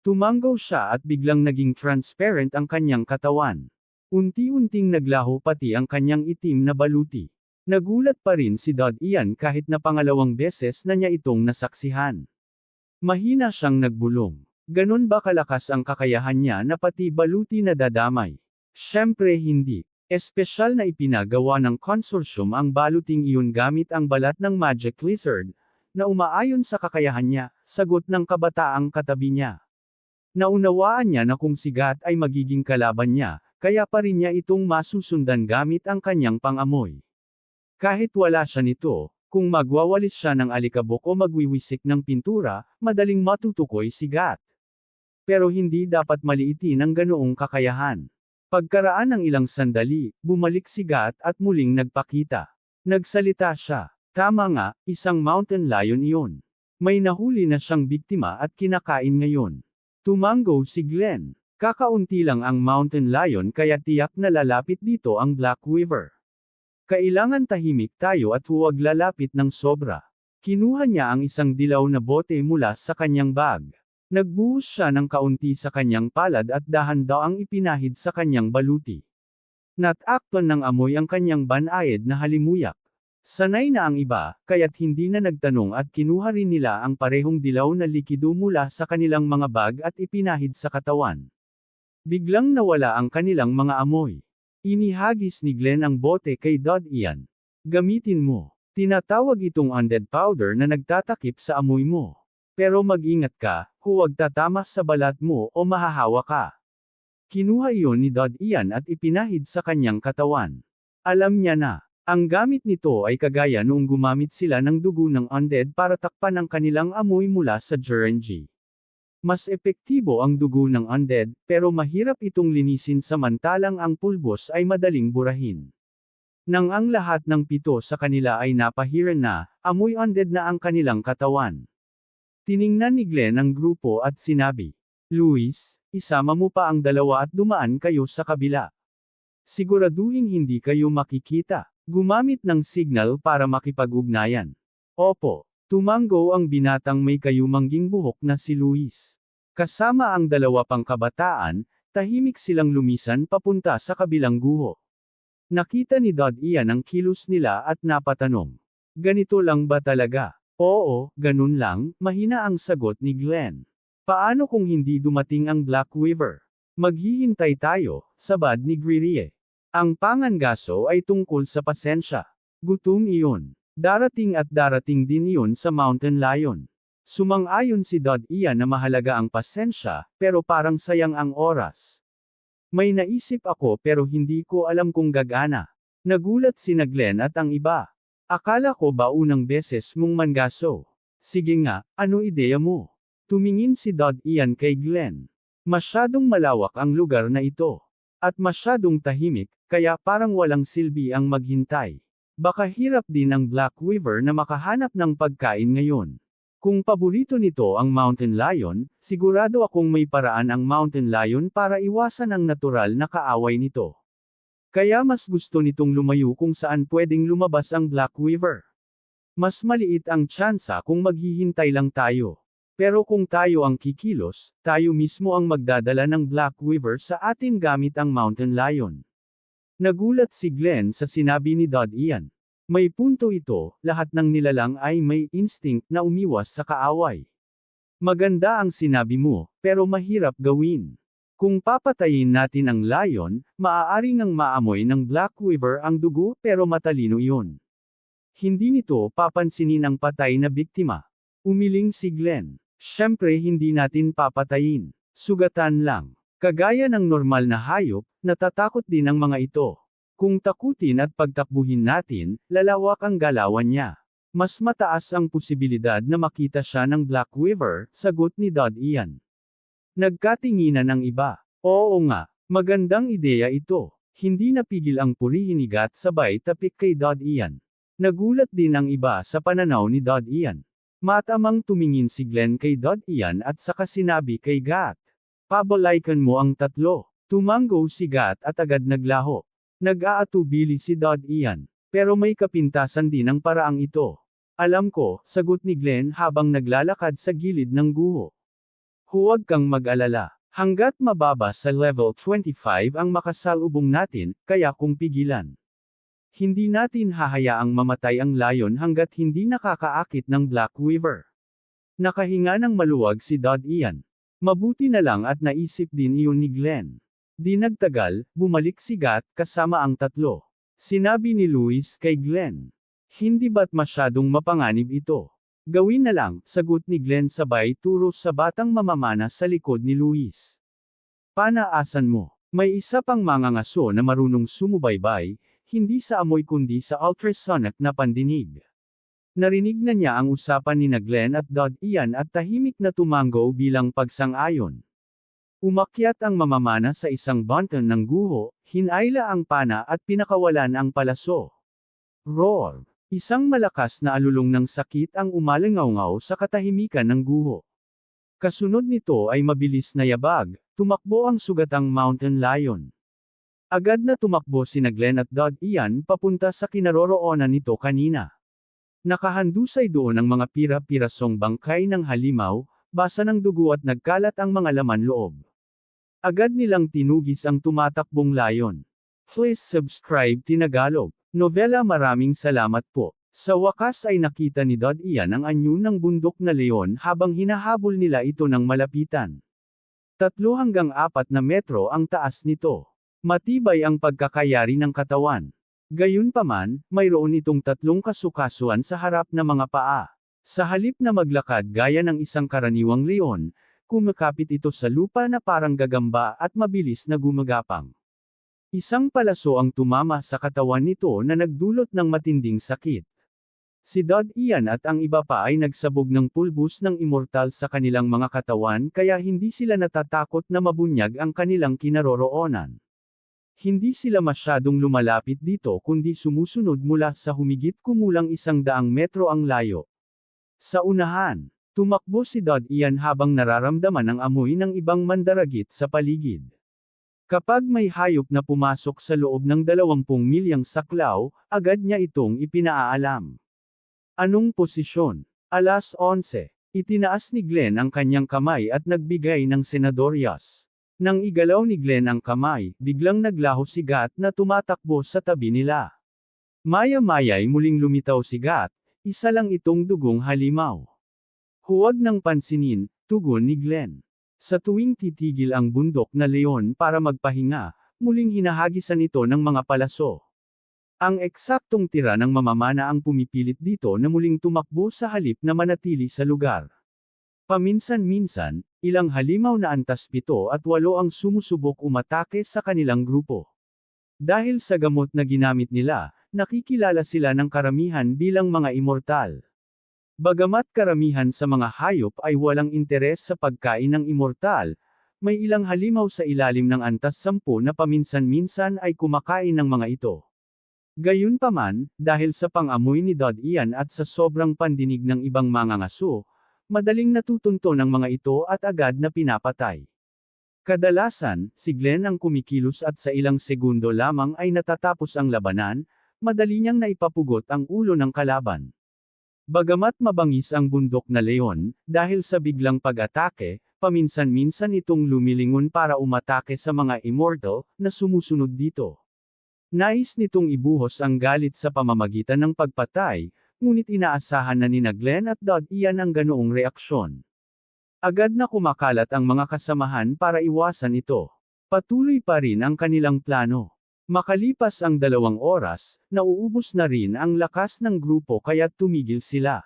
Tumanggaw siya at biglang naging transparent ang kanyang katawan. Unti-unting naglaho pati ang kanyang itim na baluti. Nagulat pa rin si Ian kahit na pangalawang beses na niya itong nasaksihan. Mahina siyang nagbulong. Ganon ba kalakas ang kakayahan niya na pati baluti na dadamay? Siyempre hindi. Espesyal na ipinagawa ng konsorsyum ang baluting iyon gamit ang balat ng Magic Lizard, na umaayon sa kakayahan niya, sagot ng kabataang katabi niya. Naunawaan niya na kung si Gat ay magiging kalaban niya, kaya pa rin niya itong masusundan gamit ang kanyang pangamoy. Kahit wala siya nito, kung magwawalis siya ng alikabok o magwiwisik ng pintura, madaling matutukoy si Gat. Pero hindi dapat maliitin ang ganoong kakayahan. Pagkaraan ng ilang sandali, bumalik si Gat at muling nagpakita. Nagsalita siya. Tama nga, isang mountain lion iyon. May nahuli na siyang biktima at kinakain ngayon. Tumango si Glenn. Kakaunti lang ang mountain lion kaya tiyak na lalapit dito ang Black Weaver. Kailangan tahimik tayo at huwag lalapit ng sobra. Kinuha niya ang isang dilaw na bote mula sa kanyang bag. Nagbuhos siya ng kaunti sa kanyang palad at dahan-daang ipinahid sa kanyang baluti. Natakpan ng amoy ang kanyang banayad na halimuyak. Sanay na ang iba, kaya't hindi na nagtanong at kinuha rin nila ang parehong dilaw na likido mula sa kanilang mga bag at ipinahid sa katawan. Biglang nawala ang kanilang mga amoy. Inihagis ni Glenn ang bote kay Dod Ian. Gamitin mo. Tinatawag itong undead powder na nagtatakip sa amoy mo. Pero mag-ingat ka, huwag tatama sa balat mo o mahahawa ka. Kinuha iyon ni Dod Ian at ipinahid sa kanyang katawan. Alam niya na, ang gamit nito ay kagaya noong gumamit sila ng dugo ng undead para takpan ang kanilang amoy mula sa Jurenji. Mas epektibo ang dugo ng undead, pero mahirap itong linisin samantalang ang pulbos ay madaling burahin. Nang ang lahat ng 7 sa kanila ay napahiran na, amoy undead na ang kanilang katawan. Tiningnan ni Glenn ang grupo at sinabi, Luis, isama mo pa ang 2 at dumaan kayo sa kabila. Siguraduhin hindi kayo makikita. Gumamit ng signal para makipag-ugnayan. Opo, tumango ang binatang may kayumangging buhok na si Luis. Kasama ang 2 pang kabataan, tahimik silang lumisan papunta sa kabilang guho. Nakita ni Dod Ian ang kilos nila at napatanong. Ganito lang ba talaga? Oo, ganun lang, mahina ang sagot ni Glenn. Paano kung hindi dumating ang Black Weaver? Maghihintay tayo, sabad ni Greerie. Ang pangangaso ay tungkol sa pasensya. Gutom iyon. Darating at darating din iyon sa Mountain Lion. Sumang-ayon si Dod Ian na mahalaga ang pasensya, pero parang sayang ang oras. May naisip ako pero hindi ko alam kung gagana. Nagulat si Glenn at ang iba. Akala ko ba unang beses mong mangaso? Sige nga, ano ideya mo? Tumingin si Dod Ian kay Glenn. Masyadong malawak ang lugar na ito. At masyadong tahimik, kaya parang walang silbi ang maghintay. Baka hirap din ang Black Weaver na makahanap ng pagkain ngayon. Kung paborito nito ang Mountain Lion, sigurado akong may paraan ang Mountain Lion para iwasan ang natural na kaaway nito. Kaya mas gusto nitong lumayo kung saan pwedeng lumabas ang Black Weaver. Mas maliit ang tsansa kung maghihintay lang tayo. Pero kung tayo ang kikilos, tayo mismo ang magdadala ng Black Weaver sa atin gamit ang Mountain Lion. Nagulat si Glenn sa sinabi ni Dod Ian. May punto ito, lahat ng nilalang ay may instinct na umiwas sa kaaway. Maganda ang sinabi mo, pero mahirap gawin. Kung papatayin natin ang lion, maaaring ang maamoy ng Black Weaver ang dugo pero matalino iyon. Hindi nito papansinin ang patay na biktima. Umiling si Glenn. Siyempre hindi natin papatayin. Sugatan lang. Kagaya ng normal na hayop, natatakot din ang mga ito. Kung takutin at pagtakbuhin natin, lalawak ang galawan niya. Mas mataas ang posibilidad na makita siya ng Black Weaver, sagot ni Dod Ian. Nagkatinginan ang iba. Oo nga, magandang ideya ito. Hindi napigil ang purihin ni Gat sabay tapik kay Dod Ian. Nagulat din ang iba sa pananaw ni Dod Ian. Matamang tumingin si Glenn kay Dod Ian at saka sinabi kay Gat. Pabalaykan mo ang 3. Tumango si Gat at agad naglaho. Nag-aatubili si Dod Ian. Pero may kapintasan din ang paraang ito. Alam ko, sagot ni Glenn habang naglalakad sa gilid ng guho. Huwag kang mag-alala. Hanggat mababa sa level 25 ang makasalubong natin, kaya kung pigilan. Hindi natin hahayaang mamatay ang lion hanggat hindi nakakaakit ng Black Weaver. Nakahinga ng maluwag si Dod Ian. Mabuti na lang at naisip din iyon ni Glenn. Di nagtagal, bumalik si Gat kasama ang 3. Sinabi ni Luis kay Glenn. Hindi ba't masyadong mapanganib ito? Gawin na lang, sagot ni Glenn sabay turo sa batang mamamana sa likod ni Luis. Panaasan mo. May isa pang mangangaso na marunong sumubaybay, hindi sa amoy kundi sa ultrasonic na pandinig. Narinig na niya ang usapan ni Glenn at Dod Ian at tahimik na tumango bilang pagsang-ayon. Umakyat ang mamamana sa isang banton ng guho, hinayla ang pana at pinakawalan ang palaso. Roar! Isang malakas na alulong ng sakit ang umalingaw-ngaw sa katahimikan ng guho. Kasunod nito ay mabilis na yabag, tumakbo ang sugatang mountain lion. Agad na tumakbo sina Glenn at Ian papunta sa kinaroroonan nito kanina. Nakahandusay doon ang mga pira-pirasong bangkay ng halimaw, basa ng dugo at nagkalat ang mga laman loob. Agad nilang tinugis ang tumatakbong layon. Please subscribe Tinagalog. Novela. Maraming salamat po. Sa wakas ay nakita ni Ian ang anyo ng bundok na leon habang hinahabol nila ito ng malapitan. 3 hanggang 4 na metro ang taas nito. Matibay ang pagkakayari ng katawan. Gayunpaman, mayroon itong 3 kasukasuan sa harap na mga paa. Sa halip na maglakad gaya ng isang karaniwang leon, kumakapit ito sa lupa na parang gagamba at mabilis na gumagapang. Isang palaso ang tumama sa katawan nito na nagdulot ng matinding sakit. Si Ian at ang iba pa ay nagsabog ng pulbus ng immortal sa kanilang mga katawan kaya hindi sila natatakot na mabunyag ang kanilang kinaroroonan. Hindi sila masyadong lumalapit dito kundi sumusunod mula sa humigit kumulang 100 metro ang layo. Sa unahan, tumakbo si Ian habang nararamdaman ang amoy ng ibang mandaragit sa paligid. Kapag may hayop na pumasok sa loob ng 20 milyang saklaw, agad niya itong ipinaalam. Anong posisyon? 11:00. Itinaas ni Glenn ang kanyang kamay at nagbigay ng senadoryas. Nang igalaw ni Glenn ang kamay, biglang naglaho si Gat na tumatakbo sa tabi nila. Maya-maya'y muling lumitaw si Gat, isa lang itong dugong halimaw. Huwag nang pansinin, tugon ni Glenn. Sa tuwing titigil ang bundok na leon para magpahinga, muling hinahagisan ito ng mga palaso. Ang eksaktong tira ng mamamana ang pumipilit dito na muling tumakbo sa halip na manatili sa lugar. Paminsan-minsan, ilang halimaw na antas 7 at 8 ang sumusubok umatake sa kanilang grupo. Dahil sa gamot na ginamit nila, nakikilala sila ng karamihan bilang mga immortal. Bagamat karamihan sa mga hayop ay walang interes sa pagkain ng immortal, may ilang halimaw sa ilalim ng antas 10 na paminsan-minsan ay kumakain ng mga ito. Gayunpaman, dahil sa pang-amoy ni Ian at sa sobrang pandinig ng ibang mga ngaso, madaling natutunto ng mga ito at agad na pinapatay. Kadalasan, si Glenn ang kumikilos at sa ilang segundo lamang ay natatapos ang labanan, madali niyang naipapugot ang ulo ng kalaban. Bagamat mabangis ang bundok na leon, dahil sa biglang pag-atake, paminsan-minsan itong lumilingon para umatake sa mga immortal na sumusunod dito. Nais nitong ibuhos ang galit sa pamamagitan ng pagpatay, ngunit inaasahan na nina Glenn at Ian ang ganoong reaksyon. Agad na kumakalat ang mga kasamahan para iwasan ito. Patuloy pa rin ang kanilang plano. Makalipas ang 2 oras, nauubos na rin ang lakas ng grupo kaya tumigil sila.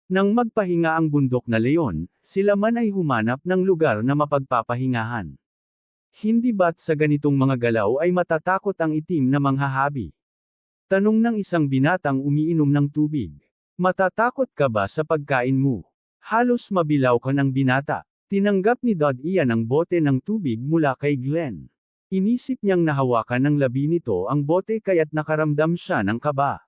Nang magpahinga ang bundok na leon, sila man ay humanap ng lugar na mapagpapahingahan. Hindi ba't sa ganitong mga galaw ay matatakot ang itim na manghahabi? Tanong ng isang binatang umiinom ng tubig. Matatakot ka ba sa pagkain mo? Halos mabilaw ka ng binata. Tinanggap ni Ian ang bote ng tubig mula kay Glenn. Inisip niyang nahawakan ng labi nito ang bote kaya't nakaramdam siya ng kaba.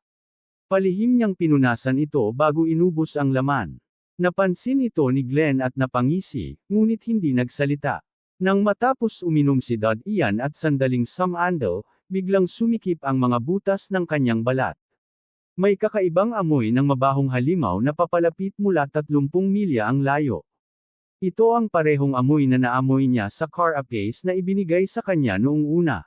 Palihim niyang pinunasan ito bago inubos ang laman. Napansin ito ni Glenn at napangisi, ngunit hindi nagsalita. Nang matapos uminom si Ian at sandaling sumandal, biglang sumikip ang mga butas ng kanyang balat. May kakaibang amoy ng mabahong halimaw na papalapit mula 30 milya ang layo. Ito ang parehong amoy na naamoy niya sa carapace na ibinigay sa kanya noong una.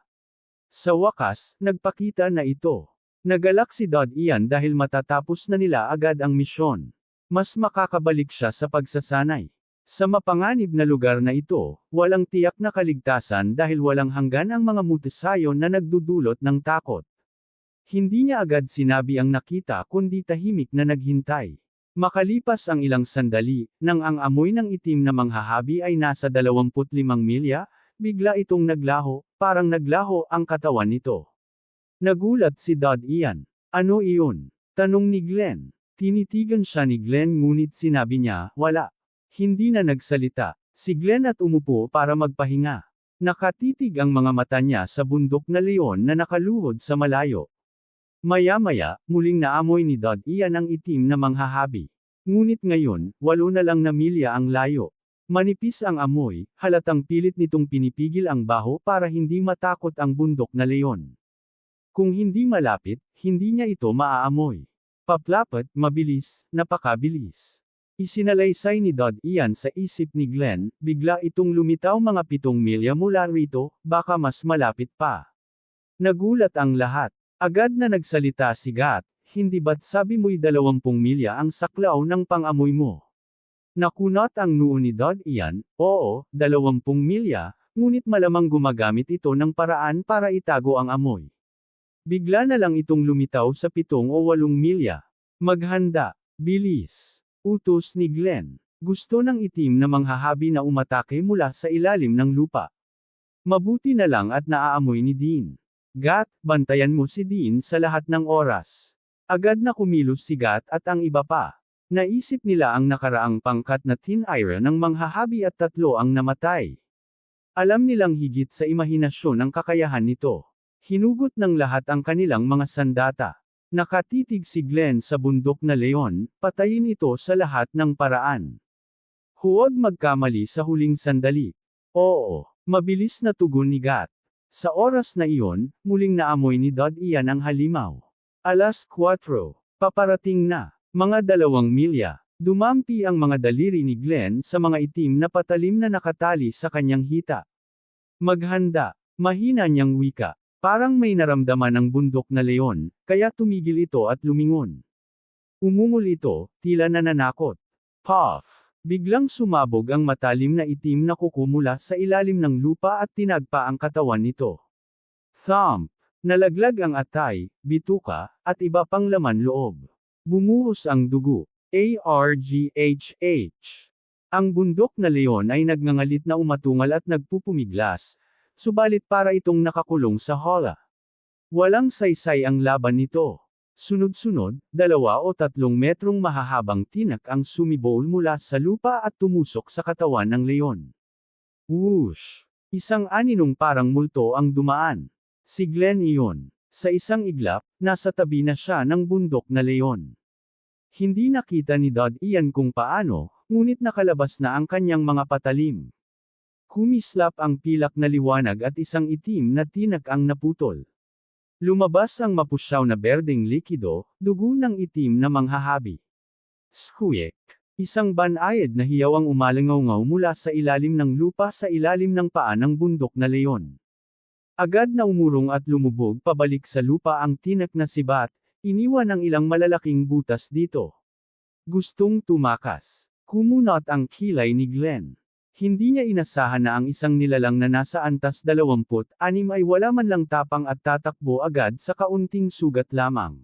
Sa wakas, nagpakita na ito. Nagalak si Ian dahil matatapos na nila agad ang misyon. Mas makakabalik siya sa pagsasanay. Sa mapanganib na lugar na ito, walang tiyak na kaligtasan dahil walang hanggan ang mga mutasayon na nagdudulot ng takot. Hindi niya agad sinabi ang nakita kundi tahimik na naghintay. Makalipas ang ilang sandali, nang ang amoy ng itim na manghahabi ay nasa 25 milya, bigla itong naglaho, parang naglaho ang katawan nito. Nagulat si Ian. Ano iyon? Tanong ni Glenn. Tinitigan siya ni Glenn ngunit sinabi niya, wala. Hindi na nagsalita. si Glenn at umupo para magpahinga. Nakatitig ang mga mata niya sa bundok na leon na nakaluhod sa malayo. Maya-maya, muling naamoy ni Dodd Ian ang itim na manghahabi. Ngunit ngayon, 8 na lang na milya ang layo. Manipis ang amoy, halatang pilit nitong pinipigil ang baho para hindi matakot ang bundok na leon. Kung hindi malapit, hindi niya ito maaamoy. Paplapat, mabilis, napakabilis. Isinalaysay ni Dodd Ian sa isip ni Glenn, bigla itong lumitaw mga 7 milya mula rito, baka mas malapit pa. Nagulat ang lahat. Agad na nagsalita si Gat, hindi ba't sabi mo'y 20 milya ang saklaw ng pang-amoy mo? Nakunot ang noo ni Dodd Ian, oo, 20 milya, ngunit malamang gumagamit ito ng paraan para itago ang amoy. Bigla na lang itong lumitaw sa 7 o 8 milya. Maghanda, bilis. Utos ni Glenn. Gusto ng itim na manghahabi na umatake mula sa ilalim ng lupa. Mabuti na lang at naaamoy ni Dean. Gat, bantayan mo si Dean sa lahat ng oras. Agad na kumilos si Gat at ang iba pa. Naisip nila ang nakaraang pangkat na tinira ng manghahabi at 3 ang namatay. Alam nilang higit sa imahinasyon ang kakayahan nito. Hinugot ng lahat ang kanilang mga sandata. Nakatitig si Glenn sa bundok na leon, patayin ito sa lahat ng paraan. Huwag magkamali sa huling sandali. Oo, mabilis na tugon ni Gat. Sa oras na iyon, muling naamoy ni Dodd Ian ang halimaw. 4:00, paparating na, mga 2 milya. Dumampi ang mga daliri ni Glenn sa mga itim na patalim na nakatali sa kanyang hita. Maghanda, mahina niyang wika. Parang may naramdaman ang bundok na leon, kaya tumigil ito at lumingon. Umungol ito, tila nananakot. Puff! Biglang sumabog ang matalim na itim na kuko mula sa ilalim ng lupa at tinagpa ang katawan nito. Thump! Nalaglag ang atay, bituka, at iba pang laman loob. Bumuhos ang dugo. Arghh. Ang bundok na leon ay nagngangalit na umatungal at nagpupumiglas. Subalit para itong nakakulong sa hola. Walang saysay ang laban nito. Sunod-sunod, 2 o 3 metrong mahahabang tinak ang sumibol mula sa lupa at tumusok sa katawan ng leon. Whoosh! Isang aninong parang multo ang dumaan. Si Glenn iyon. Sa isang iglap, nasa tabi na siya ng bundok na leon. Hindi nakita ni Dodd Ian kung paano, ngunit nakalabas na ang kanyang mga patalim. Kumislap ang pilak na liwanag at isang itim na tinak ang naputol. Lumabas ang mapusyaw na berdeng likido, dugo ng itim na manghahabi. Squeak! Isang banayad na hiyaw ang umalangaw mula sa ilalim ng lupa sa ilalim ng paa ng bundok na leon. Agad na umurong at lumubog pabalik sa lupa ang tinak na sibat, iniwan ang ilang malalaking butas dito. Gustong tumakas. Kumunot ang kilay ni Glenn. Hindi niya inasahan na ang isang nilalang na nasa antas 26 ay wala man lang tapang at tatakbo agad sa kaunting sugat lamang.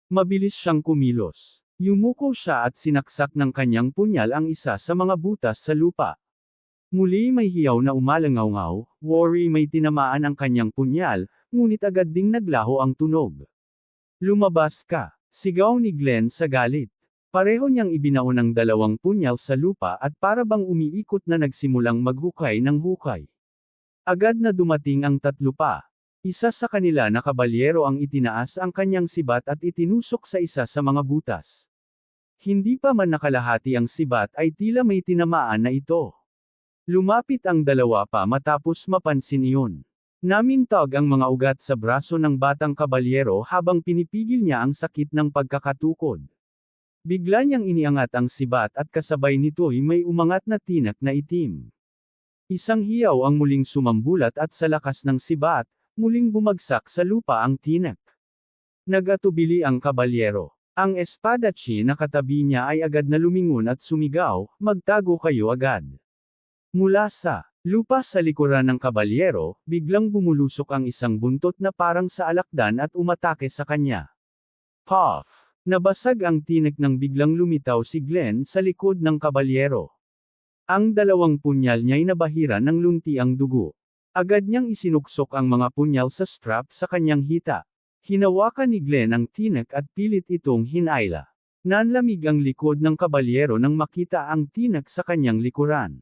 Mabilis siyang kumilos. Yumuko siya at sinaksak ng kanyang punyal ang isa sa mga butas sa lupa. Muli may hiyaw na umalangaw, worry may tinamaan ang kanyang punyal, ngunit agad ding naglaho ang tunog. Lumabas ka, sigaw ni Glenn sa galit. Pareho niyang ibinaon ang 2 punyal sa lupa at para bang umiikot na nagsimulang maghukay ng hukay. Agad na dumating ang 3 pa. Isa sa kanila na kabalyero ang itinaas ang kanyang sibat at itinusok sa isa sa mga butas. Hindi pa man nakalahati ang sibat ay tila may tinamaan na ito. Lumapit ang 2 pa matapos mapansin iyon. Namintog ang mga ugat sa braso ng batang kabalyero habang pinipigil niya ang sakit ng pagkakatukod. Bigla niyang iniangat ang sibat at kasabay nito'y may umangat na tinak na itim. Isang hiyaw ang muling sumambulat at sa lakas ng sibat, muling bumagsak sa lupa ang tinak. Nagatubili ang kabalyero. Ang espadachim na katabi niya ay agad na lumingon at sumigaw, magtago kayo agad. Mula sa lupa sa likuran ng kabalyero, biglang bumulusok ang isang buntot na parang sa alakdan at umatake sa kanya. Puff! Nabasag ang tinik nang biglang lumitaw si Glenn sa likod ng kabalyero. Ang 2 punyal niya'y nabahira ng lunti ang dugo. Agad niyang isinuksok ang mga punyal sa strap sa kanyang hita. Hinawakan ni Glenn ang tinik at pilit itong hinayla. Nanlamig ang likod ng kabalyero nang makita ang tinik sa kanyang likuran.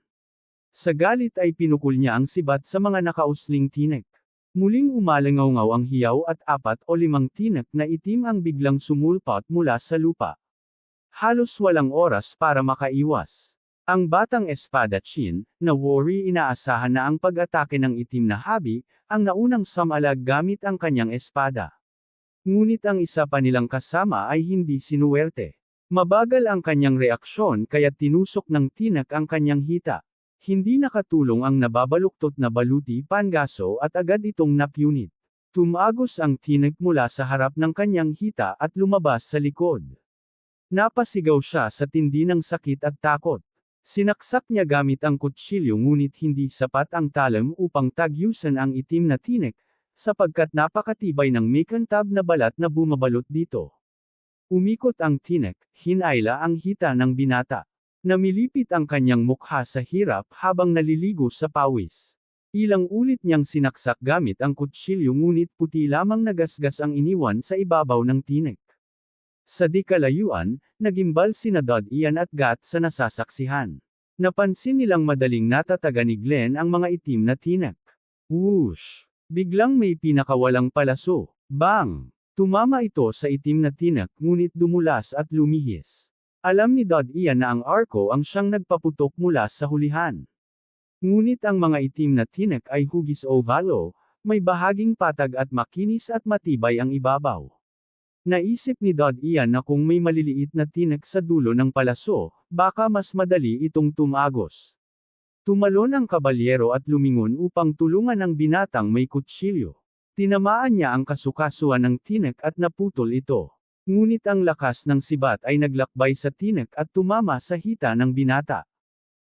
Sa galit ay pinukol niya ang sibat sa mga nakausling tinek. Muling umalangaw ang hiyaw at 4 o 5 tinek na itim ang biglang sumulpot mula sa lupa. Halos walang oras para makaiwas. Ang batang espadachim, na worry inaasahan na ang pag-atake ng itim na habi, ang naunang samalag gamit ang kanyang espada. Ngunit ang isa pa nilang kasama ay hindi sinuwerte. Mabagal ang kanyang reaksyon kaya tinusok ng tinek ang kanyang hita. Hindi nakatulong ang nababaluktot na baluti pangaso at agad itong napunit. Tumagos ang tinek mula sa harap ng kanyang hita at lumabas sa likod. Napasigaw siya sa tindi ng sakit at takot. Sinaksak niya gamit ang kutsilyo ngunit hindi sapat ang talam upang tagyusan ang itim na tinek, sapagkat napakatibay ng mikantab na balat na bumabalot dito. Umikot ang tinek, hinayla ang hita ng binata. Namilipit ang kanyang mukha sa hirap habang naliligo sa pawis. Ilang ulit niyang sinaksak gamit ang kutsilyo ngunit puti lamang nagasgas ang iniwan sa ibabaw ng tinek. Sa di kalayuan, nagimbal sina Dad Ian at Gat sa nasasaksihan. Napansin nilang madaling natataga ni Glenn ang mga itim na tinek. Whoosh! Biglang may pinakawalang palaso. Bang! Tumama ito sa itim na tinek ngunit dumulas at lumihis. Alam ni Dad Ian na ang arko ang siyang nagpaputok mula sa hulihan. Ngunit ang mga itim na tinek ay hugis ovalo, may bahaging patag at makinis at matibay ang ibabaw. Naisip ni Dad Ian na kung may maliliit na tinek sa dulo ng palaso, baka mas madali itong tumagos. Tumalon ang kabalyero at lumingon upang tulungan ang binatang may kutsilyo. Tinamaan niya ang kasukasuan ng tinek at naputol ito. Ngunit ang lakas ng sibat ay naglakbay sa tinek at tumama sa hita ng binata.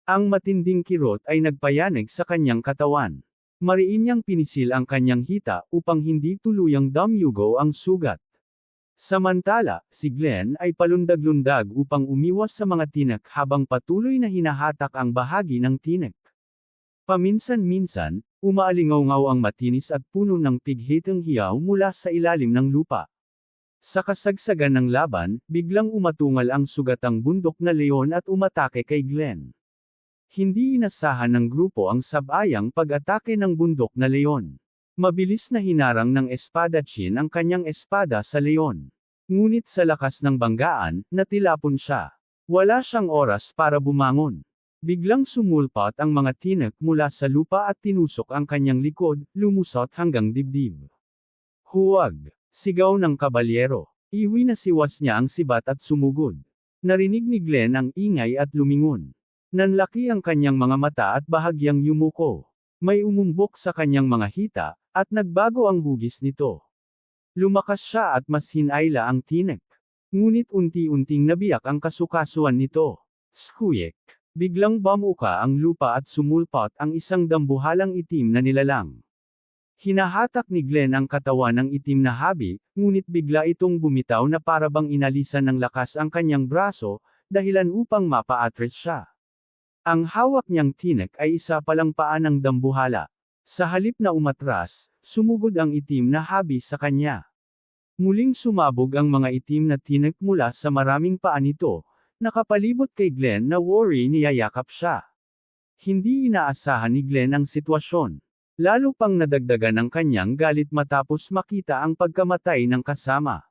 Ang matinding kirot ay nagpayanig sa kanyang katawan. Mariin niyang pinisil ang kanyang hita upang hindi tuluyang damyugo ang sugat. Samantala, si Glenn ay palundag-lundag upang umiwas sa mga tinek habang patuloy na hinahatak ang bahagi ng tinek. Paminsan-minsan, umaalingaw ang matinis at puno ng pighitang hiyaw mula sa ilalim ng lupa. Sa kasagsagan ng laban, biglang umatungal ang sugatang bundok na leon at umatake kay Glenn. Hindi inasahan ng grupo ang sabayang pag-atake ng bundok na leon. Mabilis na hinarang ng espadachim ang kanyang espada sa leon. Ngunit sa lakas ng banggaan, natilapon siya. Wala siyang oras para bumangon. Biglang sumulpot ang mga tinek mula sa lupa at tinusok ang kanyang likod, lumusot hanggang dibdib. Huwag! Sigaw ng kabalyero. Iwi na siwas niya ang sibat at sumugod. Narinig ni Glenn ang ingay at lumingon. Nanlaki ang kanyang mga mata at bahagyang yumuko. May umumbok sa kanyang mga hita, at nagbago ang hugis nito. Lumakas siya at mas hinayla ang tinek. Ngunit unti-unting nabiyak ang kasukasuan nito. Squeak! Biglang bamuka ang lupa at sumulpot ang isang dambuhalang itim na nilalang. Hinahatak ni Glenn ang katawan ng itim na habi, ngunit bigla itong bumitaw na parabang inalisan ng lakas ang kanyang braso, dahilan upang mapaatras siya. Ang hawak niyang tinek ay isa palang paa ng dambuhala. Sa halip na umatras, sumugod ang itim na habi sa kanya. Muling sumabog ang mga itim na tinek mula sa maraming paa nito, nakapalibot kay Glenn na worry niyayakap siya. Hindi inaasahan ni Glenn ang sitwasyon. Lalo pang nadagdagan ang kanyang galit matapos makita ang pagkamatay ng kasama.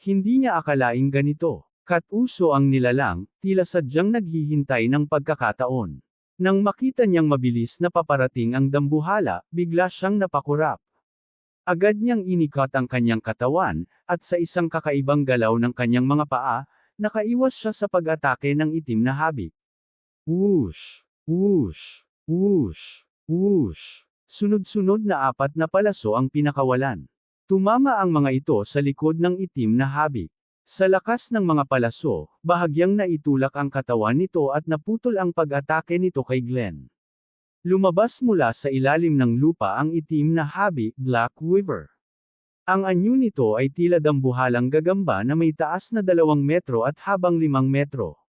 Hindi niya akalaing ganito. Katuso ang nilalang, tila sadyang naghihintay ng pagkakataon. Nang makita niyang mabilis na paparating ang dambuhala, bigla siyang napakurap. Agad niyang inikot ang kanyang katawan, at sa isang kakaibang galaw ng kanyang mga paa, nakaiwas siya sa pag-atake ng itim na habi. Whoosh! Whoosh! Whoosh! Whoosh! Sunod-sunod na 4 na palaso ang pinakawalan. Tumama ang mga ito sa likod ng itim na habi. Sa lakas ng mga palaso, bahagyang naitulak ang katawan nito at naputol ang pag-atake nito kay Glenn. Lumabas mula sa ilalim ng lupa ang itim na habi, Black Weaver. Ang anyo nito ay tila dambuhalang gagamba na may taas na 2 metro at habang 5 metro.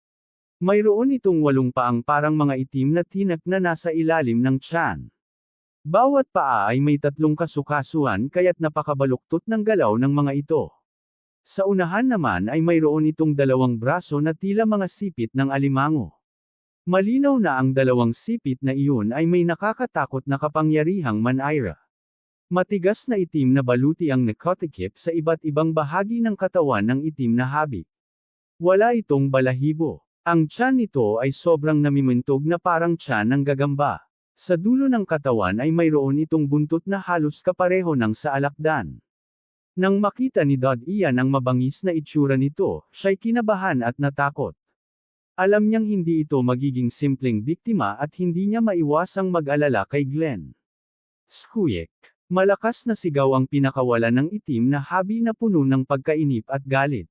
Mayroon itong 8 paang parang mga itim na tinek na nasa ilalim ng tiyan. Bawat paa ay may 3 kasukasuan kaya't napakabaluktot ng galaw ng mga ito. Sa unahan naman ay mayroon itong 2 braso na tila mga sipit ng alimango. Malinaw na ang dalawang sipit na iyon ay may nakakatakot na kapangyarihang manira. Matigas na itim na baluti ang nakatikip sa iba't ibang bahagi ng katawan ng itim na habit. Wala itong balahibo. Ang tiyan nito ay sobrang namimintog na parang tiyan ng gagamba. Sa dulo ng katawan ay mayroon itong buntot na halos kapareho ng sa alakdan. Nang makita ni Dad Ian ang mabangis na itsura nito, siya'y kinabahan at natakot. Alam niyang hindi ito magiging simpleng biktima at hindi niya maiwasang mag-alala kay Glenn. Squeak! Malakas na sigaw ang pinakawalan ng itim na habi na puno ng pagkainip at galit.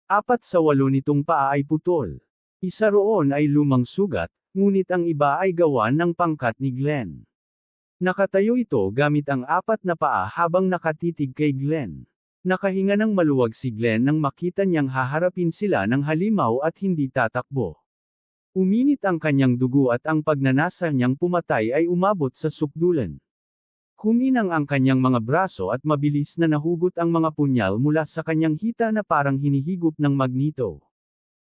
4 sa 8 nitong paa ay putol. Isa roon ay lumang sugat, ngunit ang iba ay gawa ng pangkat ni Glenn. Nakatayo ito gamit ang 4 na paa habang nakatitig kay Glenn. Nakahinga ng maluwag si Glenn nang makita niyang haharapin sila ng halimaw at hindi tatakbo. Uminit ang kanyang dugo at ang pagnanasa niyang pumatay ay umabot sa sukdulan. Kuminang ang kanyang mga braso at mabilis na nahugot ang mga punyal mula sa kanyang hita na parang hinihigop ng magneto.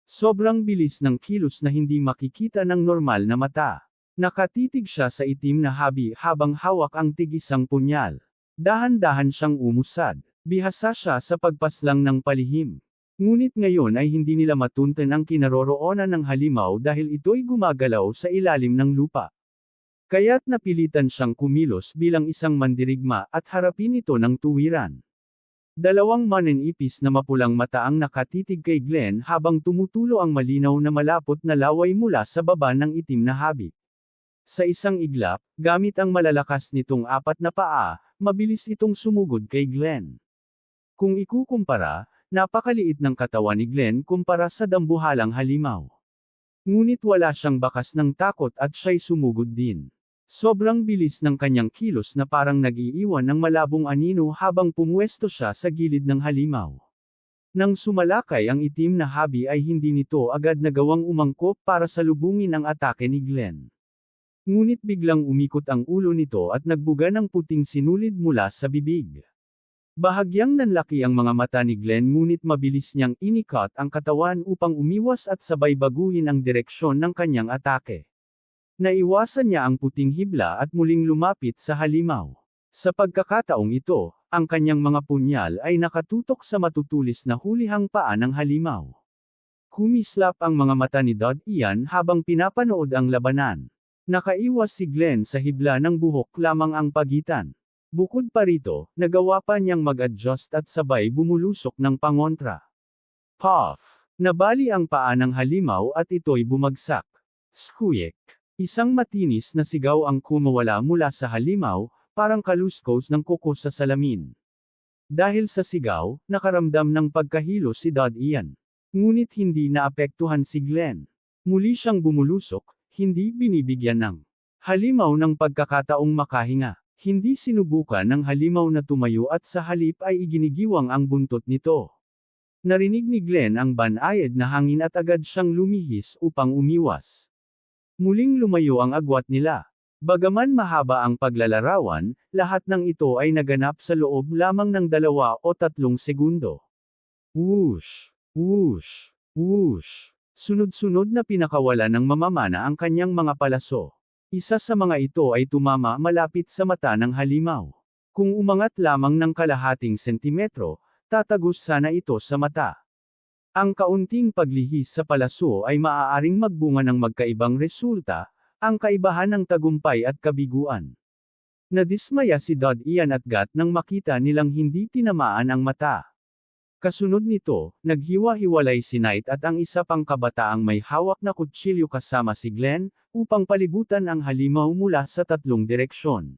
Sobrang bilis ng kilos na hindi makikita ng normal na mata. Nakatitig siya sa itim na habi habang hawak ang tigisang punyal. Dahan-dahan siyang umusad. Bihasa siya sa pagpaslang ng palihim. Ngunit ngayon ay hindi nila matuntan ang kinaroroonan ng halimaw dahil ito'y gumagalaw sa ilalim ng lupa. Kaya't napilitan siyang kumilos bilang isang mandirigma at harapin ito ng tuwiran. Dalawang maninipis na mapulang mata ang nakatitig kay Glenn habang tumutulo ang malinaw na malapot na laway mula sa baba ng itim na habit. Sa isang iglap, gamit ang malalakas nitong 4 na paa, mabilis itong sumugod kay Glenn. Kung ikukumpara, napakaliit ng katawan ni Glenn kumpara sa dambuhalang halimaw. Ngunit wala siyang bakas ng takot at siya'y sumugod din. Sobrang bilis ng kanyang kilos na parang nag-iiwan ng malabong anino habang pumwesto siya sa gilid ng halimaw. Nang sumalakay ang itim na habi ay hindi nito agad nagawang umangkop para salubungin ang atake ni Glenn. Ngunit biglang umikot ang ulo nito at nagbuga ng puting sinulid mula sa bibig. Bahagyang nanlaki ang mga mata ni Glenn ngunit mabilis niyang inikot ang katawan upang umiwas at sabay baguhin ang direksyon ng kanyang atake. Naiwasan niya ang puting hibla at muling lumapit sa halimaw. Sa pagkakataong ito, ang kanyang mga punyal ay nakatutok sa matutulis na hulihang paa ng halimaw. Kumislap ang mga mata ni Dad Ian habang pinapanood ang labanan. Nakaiwas si Glenn sa hibla ng buhok lamang ang pagitan. Bukod pa rito, nagawa pa niyang mag-adjust at sabay bumulusok ng pangontra. Puff! Nabali ang paa ng halimaw at ito'y bumagsak. Squeak! Isang matinis na sigaw ang kumawala mula sa halimaw, parang kaluskos ng kuko sa salamin. Dahil sa sigaw, nakaramdam ng pagkahilo si Dad Ian. Ngunit hindi naapektuhan si Glenn. Muli siyang bumulusok, hindi binibigyan ng halimaw ng pagkakataong makahinga. Hindi sinubukan ng halimaw na tumayo at sa halip ay iginigiwang ang buntot nito. Narinig ni Glenn ang banayad na hangin at agad siyang lumihis upang umiwas. Muling lumayo ang agwat nila. Bagaman mahaba ang paglalarawan, lahat ng ito ay naganap sa loob lamang ng 2 o 3 segundo. Whoosh! Whoosh! Whoosh! Sunod-sunod na pinakawala ng mamamana ang kanyang mga palaso. Isa sa mga ito ay tumama malapit sa mata ng halimaw. Kung umangat lamang ng kalahating sentimetro, tatagos sana ito sa mata. Ang kaunting paglihis sa palaso ay maaaring magbunga ng magkaibang resulta, ang kaibahan ng tagumpay at kabiguan. Nadismaya si Dad Ian at Gat nang makita nilang hindi tinamaan ang mata. Kasunod nito, naghiwa-hiwalay si Knight at ang isa pang kabataang may hawak na kutsilyo kasama si Glenn, upang palibutan ang halimaw mula sa 3 direksyon.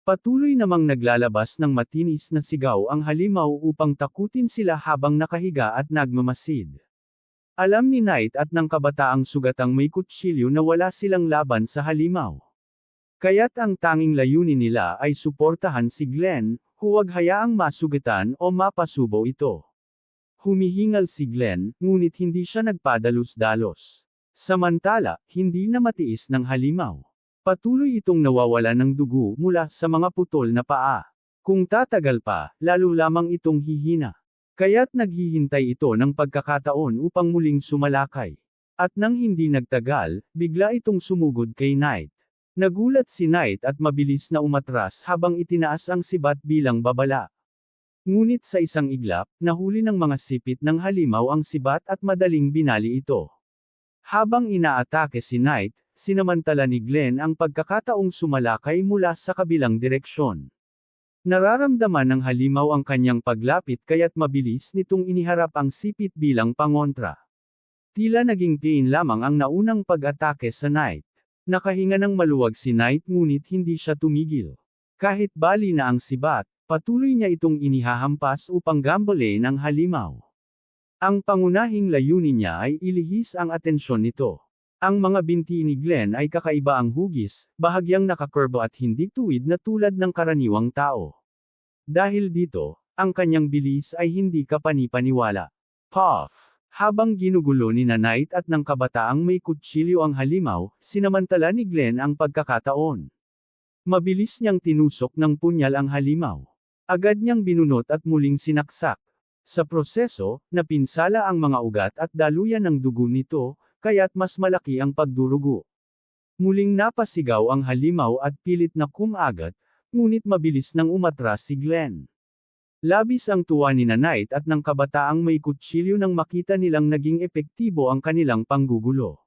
Patuloy namang naglalabas ng matinis na sigaw ang halimaw upang takutin sila habang nakahiga at nagmamasid. Alam ni Knight at ng kabataang sugatang may kutsilyo na wala silang laban sa halimaw. Kaya't ang tanging layunin nila ay suportahan si Glenn, huwag hayaang masugatan o mapasubo ito. Humihingal si Glenn, ngunit hindi siya nagpadalos-dalos. Samantala, hindi na matiis ng halimaw. Patuloy itong nawawala ng dugo mula sa mga putol na paa. Kung tatagal pa, lalo lamang itong hihina. Kaya't naghihintay ito ng pagkakataon upang muling sumalakay. At nang hindi nagtagal, bigla itong sumugod kay Knight. Nagulat si Knight at mabilis na umatras habang itinaas ang sibat bilang babala. Ngunit sa isang iglap, nahuli ng mga sipit ng halimaw ang sibat at madaling binali ito. Habang inaatake si Knight, sinamantala ni Glenn ang pagkakataong sumalakay mula sa kabilang direksyon. Nararamdaman ng halimaw ang kanyang paglapit kaya't mabilis nitong iniharap ang sipit bilang pangontra. Tila naging pain lamang ang naunang pag-atake sa Knight. Nakahinga ng maluwag si Knight ngunit hindi siya tumigil. Kahit bali na ang sibat, patuloy niya itong inihahampas upang gambalain ang halimaw. Ang pangunahing layunin niya ay ilihis ang atensyon nito. Ang mga binti ni Glenn ay kakaiba ang hugis, bahagyang nakakurbo at hindi tuwid na tulad ng karaniwang tao. Dahil dito, ang kanyang bilis ay hindi kapani-paniwala. Puff! Habang ginugulo ni Knight at ng kabataang may kutsilyo ang halimaw, sinamantala ni Glenn ang pagkakataon. Mabilis niyang tinusok ng punyal ang halimaw. Agad niyang binunot at muling sinaksak. Sa proseso, napinsala ang mga ugat at daluyan ng dugo nito, kaya't mas malaki ang pagdurugo. Muling napasigaw ang halimaw at pilit na kumagat, ngunit mabilis nang umatras si Glenn. Labis ang tuwa ni Knight at ng kabataang may kutsilyo nang makita nilang naging epektibo ang kanilang panggugulo.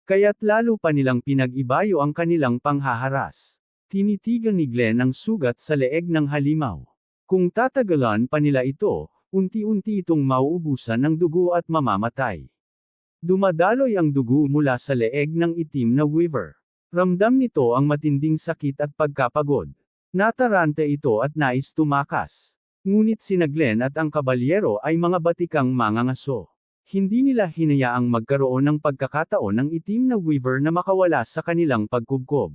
Kaya't lalo pa nilang pinag-ibayo ang kanilang panghaharas. Tinitigan ni Glenn ang sugat sa leeg ng halimaw. Kung tatagalan pa nila ito, unti-unti itong mauubusan ng dugo at mamamatay. Dumadaloy ang dugo mula sa leeg ng itim na weaver. Ramdam nito ang matinding sakit at pagkapagod. Natarante ito at nais tumakas. Ngunit sina Glenn at ang kabalyero ay mga batikang mangangaso. Hindi nila hinayaang magkaroon ng pagkakataon ng itim na weaver na makawala sa kanilang pagkubkob.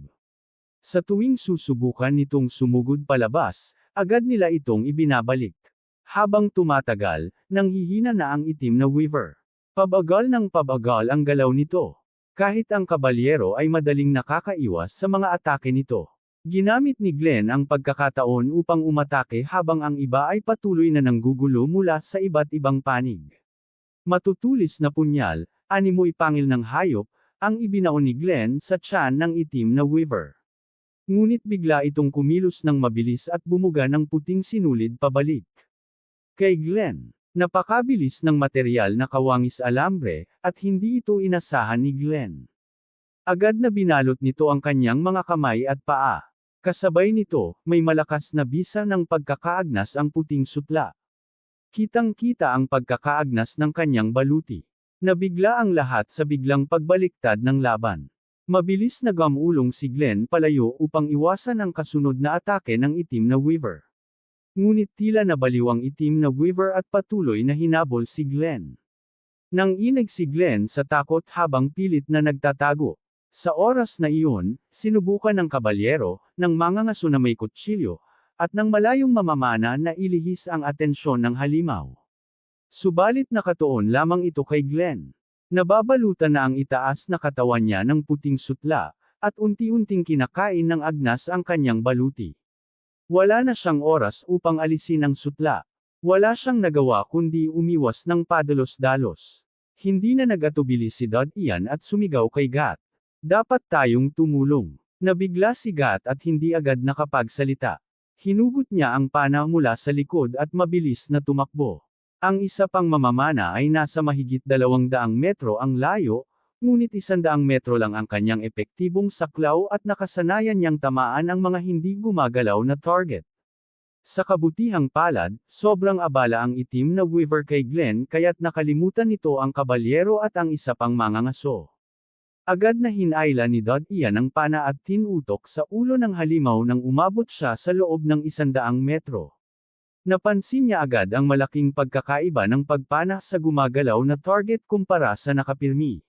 Sa tuwing susubukan nitong sumugod palabas, agad nila itong ibinabalik. Habang tumatagal, nanghihina na ang itim na weaver. Pabagal ng pabagal ang galaw nito. Kahit ang kabalyero ay madaling nakakaiwas sa mga atake nito. Ginamit ni Glenn ang pagkakataon upang umatake habang ang iba ay patuloy na nanggugulo mula sa iba't ibang panig. Matutulis na punyal, animoy pangil ng hayop, ang ibinaon ni Glenn sa tiyan ng itim na weaver. Ngunit bigla itong kumilos ng mabilis at bumuga ng puting sinulid pabalik. Kay Glenn, napakabilis ng materyal na kawangis alambre, at hindi ito inasahan ni Glenn. Agad na binalot nito ang kanyang mga kamay at paa. Kasabay nito, may malakas na bisa ng pagkakaagnas ang puting sutla. Kitang-kita ang pagkakaagnas ng kanyang baluti. Nabigla ang lahat sa biglang pagbaliktad ng laban. Mabilis na gamulong si Glenn palayo upang iwasan ang kasunod na atake ng itim na weaver. Ngunit tila nabaliw ang itim na weaver at patuloy na hinabol si Glenn. Nang inig si Glenn sa takot habang pilit na nagtatago. Sa oras na iyon, sinubukan ng kabalyero, ng mangangaso na may kutsilyo, at ng malayong mamamana na ilihis ang atensyon ng halimaw. Subalit nakatuon lamang ito kay Glenn. Nababalutan na ang itaas na katawan niya ng puting sutla, at unti-unting kinakain ng agnas ang kanyang baluti. Wala na siyang oras upang alisin ang sutla. Wala siyang nagawa kundi umiwas ng padalos-dalos. Hindi na nag-atubili si Dad Ian at sumigaw kay Gat. Dapat tayong tumulong. Nabigla si Gat at hindi agad nakapagsalita. Hinugot niya ang pana mula sa likod at mabilis na tumakbo. Ang isa pang mamamana ay nasa mahigit 200 metro ang layo, ngunit 100 metro lang ang kanyang epektibong saklaw at nakasanayan niyang tamaan ang mga hindi gumagalaw na target. Sa kabutihang palad, sobrang abala ang itim na weaver kay Glenn kaya't nakalimutan nito ang kabalyero at ang isa pang mangangaso. Agad na hinayla ni Dad Ian ang pana at tinutok sa ulo ng halimaw nang umabot siya sa loob ng 100 metro. Napansin niya agad ang malaking pagkakaiba ng pagpana sa gumagalaw na target kumpara sa nakapirmi.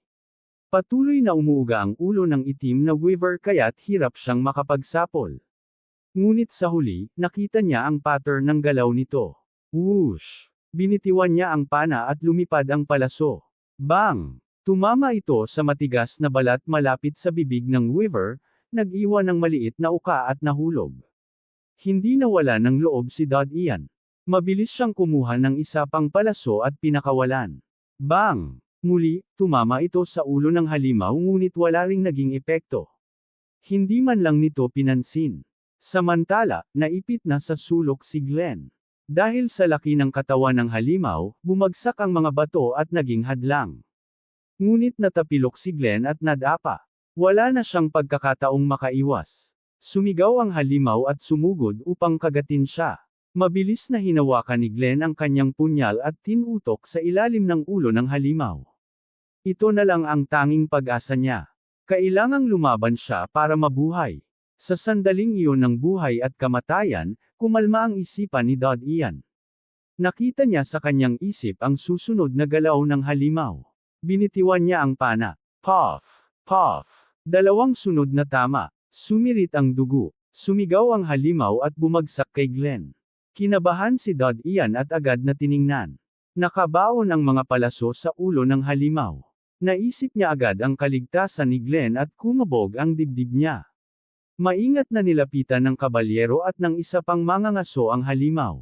Patuloy na umuuga ang ulo ng itim na weaver kaya't hirap siyang makapagsapol. Ngunit sa huli, nakita niya ang pattern ng galaw nito. Whoosh! Binitiwan niya ang pana at lumipad ang palaso. Bang! Tumama ito sa matigas na balat malapit sa bibig ng weaver, nag-iwan ng maliit na uka at nahulog. Hindi nawala ng loob si Dad Ian. Mabilis siyang kumuha ng isa pang palaso at pinakawalan. Bang! Muli, tumama ito sa ulo ng halimaw ngunit wala ring naging epekto. Hindi man lang nito pinansin. Samantala, naipit na sa sulok si Glenn. Dahil sa laki ng katawan ng halimaw, bumagsak ang mga bato at naging hadlang. Ngunit natapilok si Glenn at nadapa. Wala na siyang pagkakataong makaiwas. Sumigaw ang halimaw at sumugod upang kagatin siya. Mabilis na hinawakan ni Glenn ang kanyang punyal at tinutok sa ilalim ng ulo ng halimaw. Ito na lang ang tanging pag-asa niya. Kailangang lumaban siya para mabuhay. Sa sandaling iyon ng buhay at kamatayan, kumalma ang isipan ni Dad Ian. Nakita niya sa kanyang isip ang susunod na galaw ng halimaw. Binitiwan niya ang pana. Puff! Puff! Dalawang sunod na tama. Sumirit ang dugo. Sumigaw ang halimaw at bumagsak kay Glenn. Kinabahan si Dad Ian at agad na tiningnan. Nakabaon ang mga palaso sa ulo ng halimaw. Naisip niya agad ang kaligtasan ni Glenn at kumabog ang dibdib niya. Maingat na nilapitan ng kabalyero at ng isa pang mangangaso ang halimaw.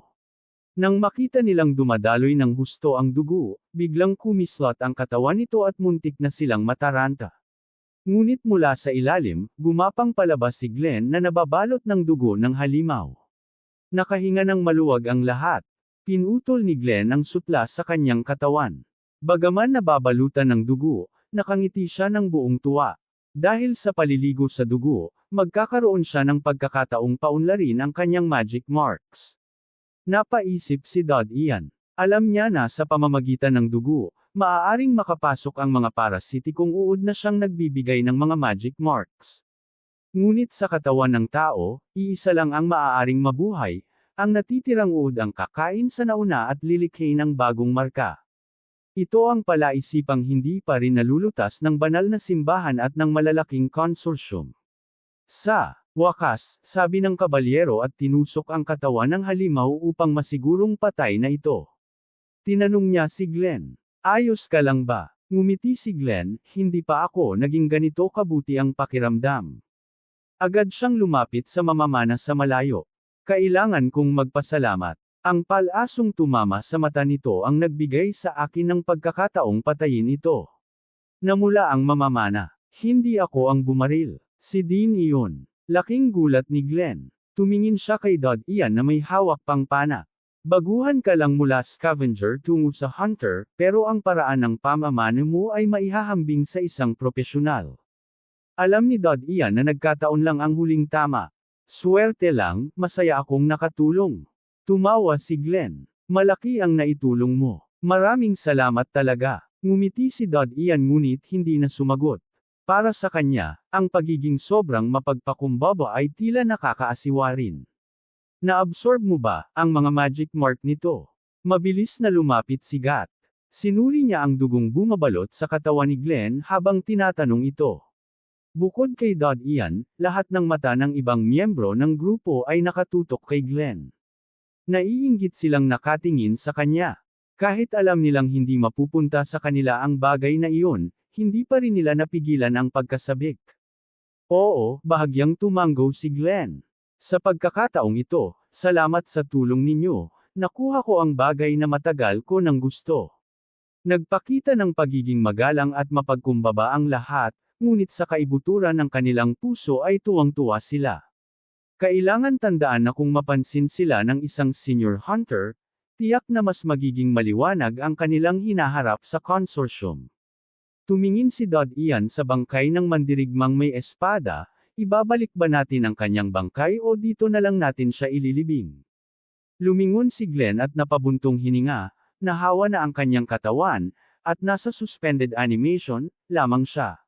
Nang makita nilang dumadaloy ng husto ang dugo, biglang kumislot ang katawan nito at muntik na silang mataranta. Ngunit mula sa ilalim, gumapang palabas si Glenn na nababalot ng dugo ng halimaw. Nakahinga ng maluwag ang lahat. Pinutol ni Glenn ang sutla sa kanyang katawan. Bagaman nababalutan ng dugo, nakangiti siya ng buong tuwa. Dahil sa paliligo sa dugo, magkakaroon siya ng pagkakataong paunlarin ang kanyang magic marks. Napaisip si Dad Ian. Alam niya na sa pamamagitan ng dugo, maaaring makapasok ang mga parasitikong uod na siyang nagbibigay ng mga magic marks. Ngunit sa katawan ng tao, iisa lang ang maaaring mabuhay, ang natitirang uod ang kakain sa nauna at lilikhain ng bagong marka. Ito ang palaisipang hindi pa rin nalulutas ng banal na simbahan at ng malalaking konsorsyum. Sa wakas, sabi ng kabalyero at tinusok ang katawan ng halimaw upang masigurong patay na ito. Tinanong niya si Glenn, "Ayos ka lang ba?" Ngumiti si Glenn, "Hindi pa ako naging ganito kabuti ang pakiramdam." Agad siyang lumapit sa mamamana sa malayo. "Kailangan kong magpasalamat. Ang palasong tumama sa mata nito ang nagbigay sa akin ng pagkakataong patayin ito." Namula ang mamamana. "Hindi ako ang bumaril. Si Dean iyon." Laking gulat ni Glenn. Tumingin siya kay Dad Ian na may hawak pang pana. "Baguhan ka lang mula scavenger tungo sa hunter, pero ang paraan ng pamamana mo ay maihahambing sa isang propesyonal." Alam ni Dad Ian na nagkataon lang ang huling tama. "Swerte lang, masaya akong nakatulong." Tumawa si Glenn. "Malaki ang naitulong mo. Maraming salamat talaga." Ngumiti si Dad Ian ngunit hindi na sumagot. Para sa kanya, ang pagiging sobrang mapagpakumbaba ay tila nakakaasiwa rin. "Naabsorb mo ba ang mga magic mark nito?" Mabilis na lumapit si Gat. Sinuri niya ang dugong bumabalot sa katawan ni Glenn habang tinatanong ito. Bukod kay Dad Ian, lahat ng mata ng ibang miyembro ng grupo ay nakatutok kay Glenn. Naiinggit silang nakatingin sa kanya. Kahit alam nilang hindi mapupunta sa kanila ang bagay na iyon, hindi pa rin nila napigilan ang pagkasabik. "Oo, bahagyang tumanggo si Glenn. Sa pagkakataong ito, salamat sa tulong ninyo, nakuha ko ang bagay na matagal ko nang gusto." Nagpakita ng pagiging magalang at mapagkumbaba ang lahat, ngunit sa kaibuturan ng kanilang puso ay tuwang-tuwa sila. Kailangan tandaan na kung mapansin sila ng isang senior hunter, tiyak na mas magiging maliwanag ang kanilang hinaharap sa consortium. Tumingin si Dad Ian sa bangkay ng mandirigmang may espada, "Ibabalik ba natin ang kanyang bangkay o dito na lang natin siya ililibing?" Lumingon si Glenn at napabuntong hininga, nahawa na ang kanyang katawan, at nasa suspended animation, lamang siya.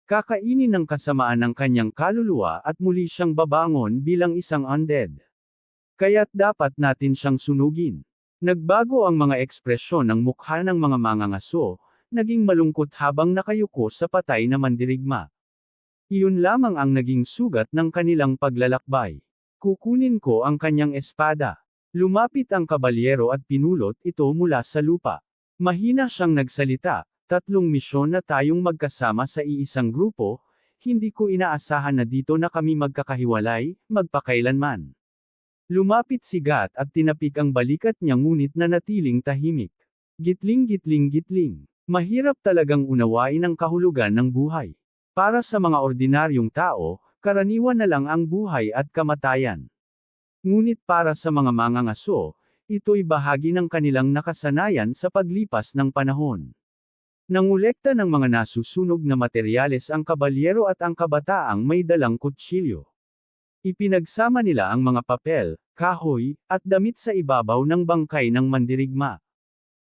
Kakainin ng kasamaan ng kanyang kaluluwa at muli siyang babangon bilang isang undead. Kaya't dapat natin siyang sunugin. Nagbago ang mga ekspresyon ng mukha ng mga mangangaso, naging malungkot habang nakayuko sa patay na mandirigma. Iyon lamang ang naging sugat ng kanilang paglalakbay. "Kukunin ko ang kanyang espada." Lumapit ang kabalyero at pinulot ito mula sa lupa. Mahina siyang nagsalita, "Tatlong misyon na tayong magkasama sa iisang grupo, hindi ko inaasahan na dito na kami magkakahiwalay, magpakailanman." Lumapit si Gat at tinapik ang balikat niya ngunit nanatiling tahimik. "Gitling gitling gitling." Mahirap talagang unawain ang kahulugan ng buhay. Para sa mga ordinaryong tao, karaniwan na lang ang buhay at kamatayan. Ngunit para sa mga mangangaso, ito'y bahagi ng kanilang nakasanayan sa paglipas ng panahon. Nangolekta ng mga nasusunog na materyales ang kabalyero at ang kabataang may dalang kutsilyo. Ipinagsama nila ang mga papel, kahoy, at damit sa ibabaw ng bangkay ng mandirigma.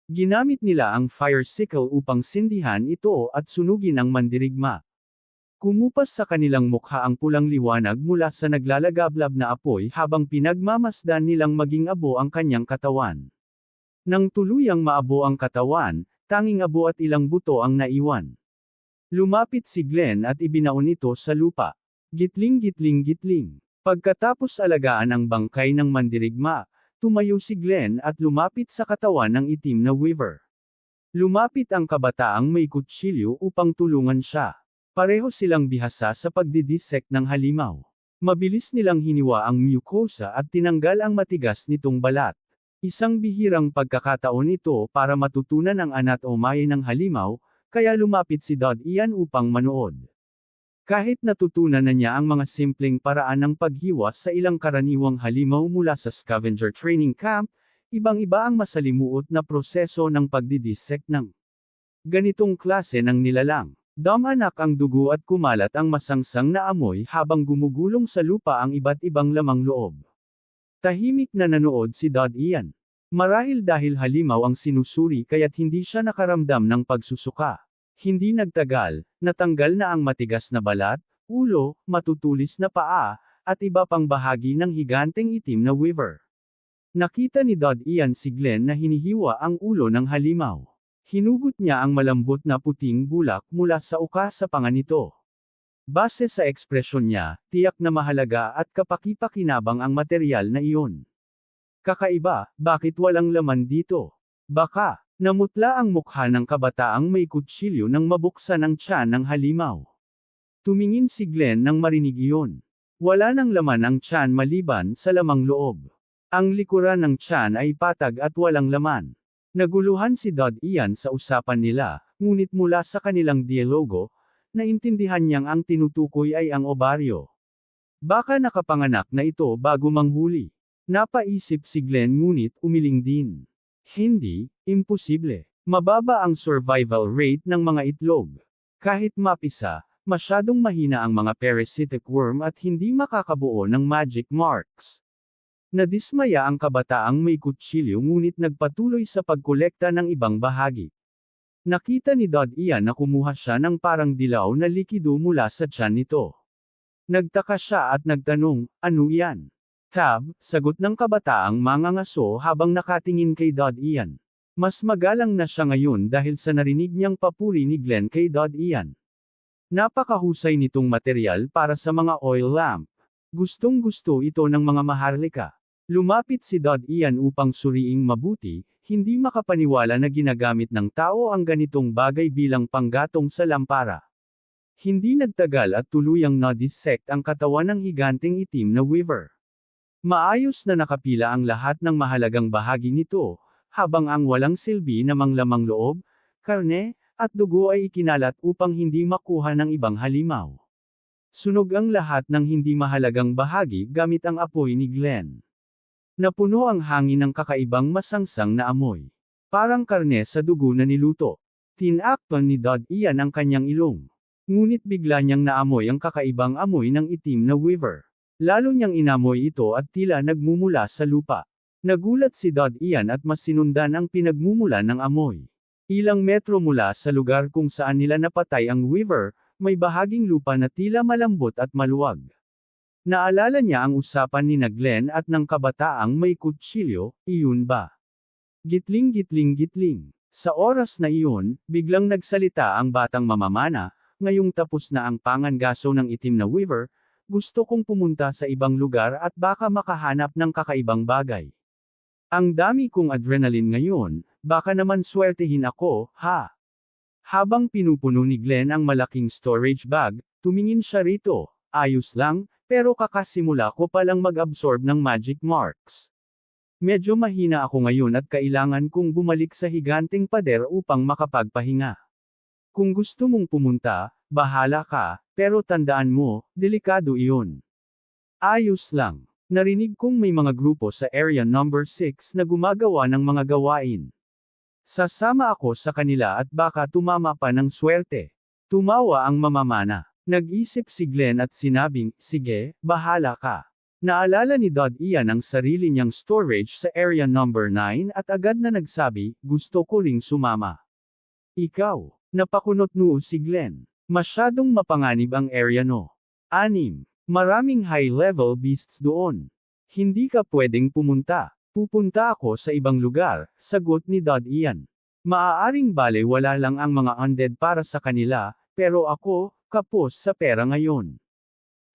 Ginamit nila ang fire sickle upang sindihan ito at sunugin ang mandirigma. Kumupas sa kanilang mukha ang pulang liwanag mula sa naglalagablab na apoy habang pinagmamasdan nilang maging abo ang kanyang katawan. Nang tuluyang maabo ang katawan, tanging abo at ilang buto ang naiwan. Lumapit si Glenn at ibinaon ito sa lupa. Gitling gitling gitling. Pagkatapos alagaan ang bangkay ng mandirigma, tumayo si Glenn at lumapit sa katawan ng itim na weaver. Lumapit ang kabataang may kutsilyo upang tulungan siya. Pareho silang bihasa sa pagdidissect ng halimaw. Mabilis nilang hiniwa ang mucosa at tinanggal ang matigas nitong balat. Isang bihirang pagkakataon ito para matutunan ang anatomy ng halimaw, kaya lumapit si Dodd Ian upang manood. Kahit natutunan na niya ang mga simpleng paraan ng paghiwa sa ilang karaniwang halimaw mula sa scavenger training camp, ibang-iba ang masalimuot na proseso ng pagdidissect ng ganitong klase ng nilalang. Damanak ang dugo at kumalat ang masangsang na amoy habang gumugulong sa lupa ang iba't ibang lamang loob. Tahimik na nanood si Dodd Ian. Marahil dahil halimaw ang sinusuri kaya't hindi siya nakaramdam ng pagsusuka. Hindi nagtagal, natanggal na ang matigas na balat, ulo, matutulis na paa, at iba pang bahagi ng higanteng itim na weaver. Nakita ni Dodd Ian si Glenn na hinihiwa ang ulo ng halimaw. Hinugot niya ang malambot na puting bulak mula sa uka sa panga nito. Base sa ekspresyon niya, tiyak na mahalaga at kapaki-pakinabang ang materyal na iyon. Kakaiba, bakit walang laman dito? Baka, namutla ang mukha ng kabataang may kutsilyo nang mabuksan ang tiyan ng halimaw. Tumingin si Glenn nang marinig iyon. Wala nang laman ang tiyan maliban sa lamang loob. Ang likuran ng tiyan ay patag at walang laman. Naguluhan si Dodd Ian sa usapan nila, ngunit mula sa kanilang dialogo, naintindihan niyang ang tinutukoy ay ang obaryo. Baka nakapanganak na ito bago manghuli. Napaisip si Glenn ngunit umiling din. Hindi, imposible. Mababa ang survival rate ng mga itlog. Kahit mapisa, masyadong mahina ang mga parasitic worm at hindi makakabuo ng magic marks. Nadismaya ang kabataang may kutsilyo ngunit nagpatuloy sa pagkolekta ng ibang bahagi. Nakita ni Dodd Ian na kumuha siya ng parang dilaw na likido mula sa tiyan nito. Nagtaka siya at nagtanong, ano yan? Tab, sagot ng kabataang mangangaso habang nakatingin kay Dodd Ian. Mas magalang na siya ngayon dahil sa narinig niyang papuri ni Glenn kay Dodd Ian. Napakahusay nitong material para sa mga oil lamp. Gustong-gusto ito ng mga maharlika. Lumapit si Dodd Ian upang suriing mabuti, hindi makapaniwala na ginagamit ng tao ang ganitong bagay bilang panggatong sa lampara. Hindi nagtagal at tuluyang na-dissect ang katawan ng higanteng itim na weaver. Maayos na nakapila ang lahat ng mahalagang bahagi nito, habang ang walang silbi na manglamang loob, karne, at dugo ay ikinalat upang hindi makuha ng ibang halimaw. Sunog ang lahat ng hindi mahalagang bahagi gamit ang apoy ni Glenn. Napuno ang hangin ng kakaibang masangsang na amoy. Parang karne sa dugo na niluto. Tinakpan ni Dodd Ian ang kanyang ilong. Ngunit bigla niyang naamoy ang kakaibang amoy ng itim na weaver. Lalo niyang inamoy ito at tila nagmumula sa lupa. Nagulat si Dodd Ian at mas sinundan ang pinagmumula ng amoy. Ilang metro mula sa lugar kung saan nila napatay ang weaver, may bahaging lupa na tila malambot at maluwag. Naalala niya ang usapan ni Glenn at ng kabataang may kutsilyo, iyon ba? Gitling gitling gitling. Sa oras na iyon, biglang nagsalita ang batang mamamana, ngayong tapos na ang pangangaso ng itim na weaver, gusto kong pumunta sa ibang lugar at baka makahanap ng kakaibang bagay. Ang dami kong adrenaline ngayon, baka naman swertehin ako, ha? Habang pinupuno ni Glenn ang malaking storage bag, tumingin siya rito, ayos lang, pero kakasimula ko palang mag-absorb ng magic marks. Medyo mahina ako ngayon at kailangan kong bumalik sa higanteng pader upang makapagpahinga. Kung gusto mong pumunta, bahala ka, pero tandaan mo, delikado iyon. Ayos lang. Narinig kong may mga grupo sa Area Number 6 na gumagawa ng mga gawain. Sasama ako sa kanila at baka tumama pa ng swerte. Tumawa ang mamamana. Nag-isip si Glenn at sinabing, sige, bahala ka. Naalala ni Dad Ian ang sarili niyang storage sa Area Number 9 at agad na nagsabi, gusto ko ring sumama. Ikaw, napakunot noo si Glenn. Masyadong mapanganib ang area no. 6. Maraming high-level beasts doon. Hindi ka pwedeng pumunta. Pupunta ako sa ibang lugar, sagot ni Dad Ian. Maaaring wala lang ang mga undead para sa kanila, pero ako, kapos sa pera ngayon.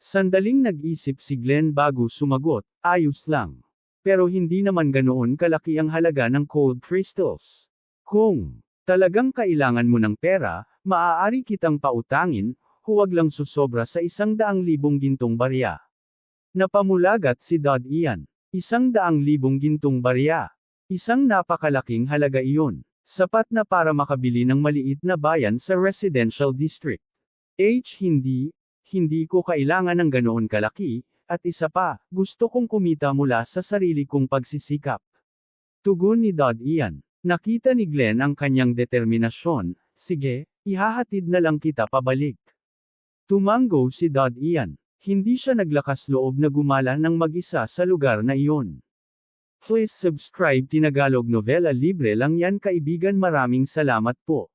Sandaling nag-isip si Glenn bago sumagot, ayos lang. Pero hindi naman ganoon kalaki ang halaga ng cold crystals. Kung talagang kailangan mo ng pera, maaari kitang pautangin, huwag lang susobra sa 100,000 gintong barya. Napamulagat si Dad Ian. 100,000 gintong barya. Isang napakalaking halaga iyon. Sapat na para makabili ng maliit na bayan sa residential district. Hindi ko kailangan ng ganoon kalaki, at isa pa, gusto kong kumita mula sa sarili kong pagsisikap. Tugon ni Dad Ian. Nakita ni Glenn ang kanyang determinasyon, sige, ihahatid na lang kita pabalik. Tumango si Dad Ian. Hindi siya naglakas loob na gumala ng mag-isa sa lugar na iyon. Please subscribe Tinagalog Novela Libre lang yan kaibigan, maraming salamat po.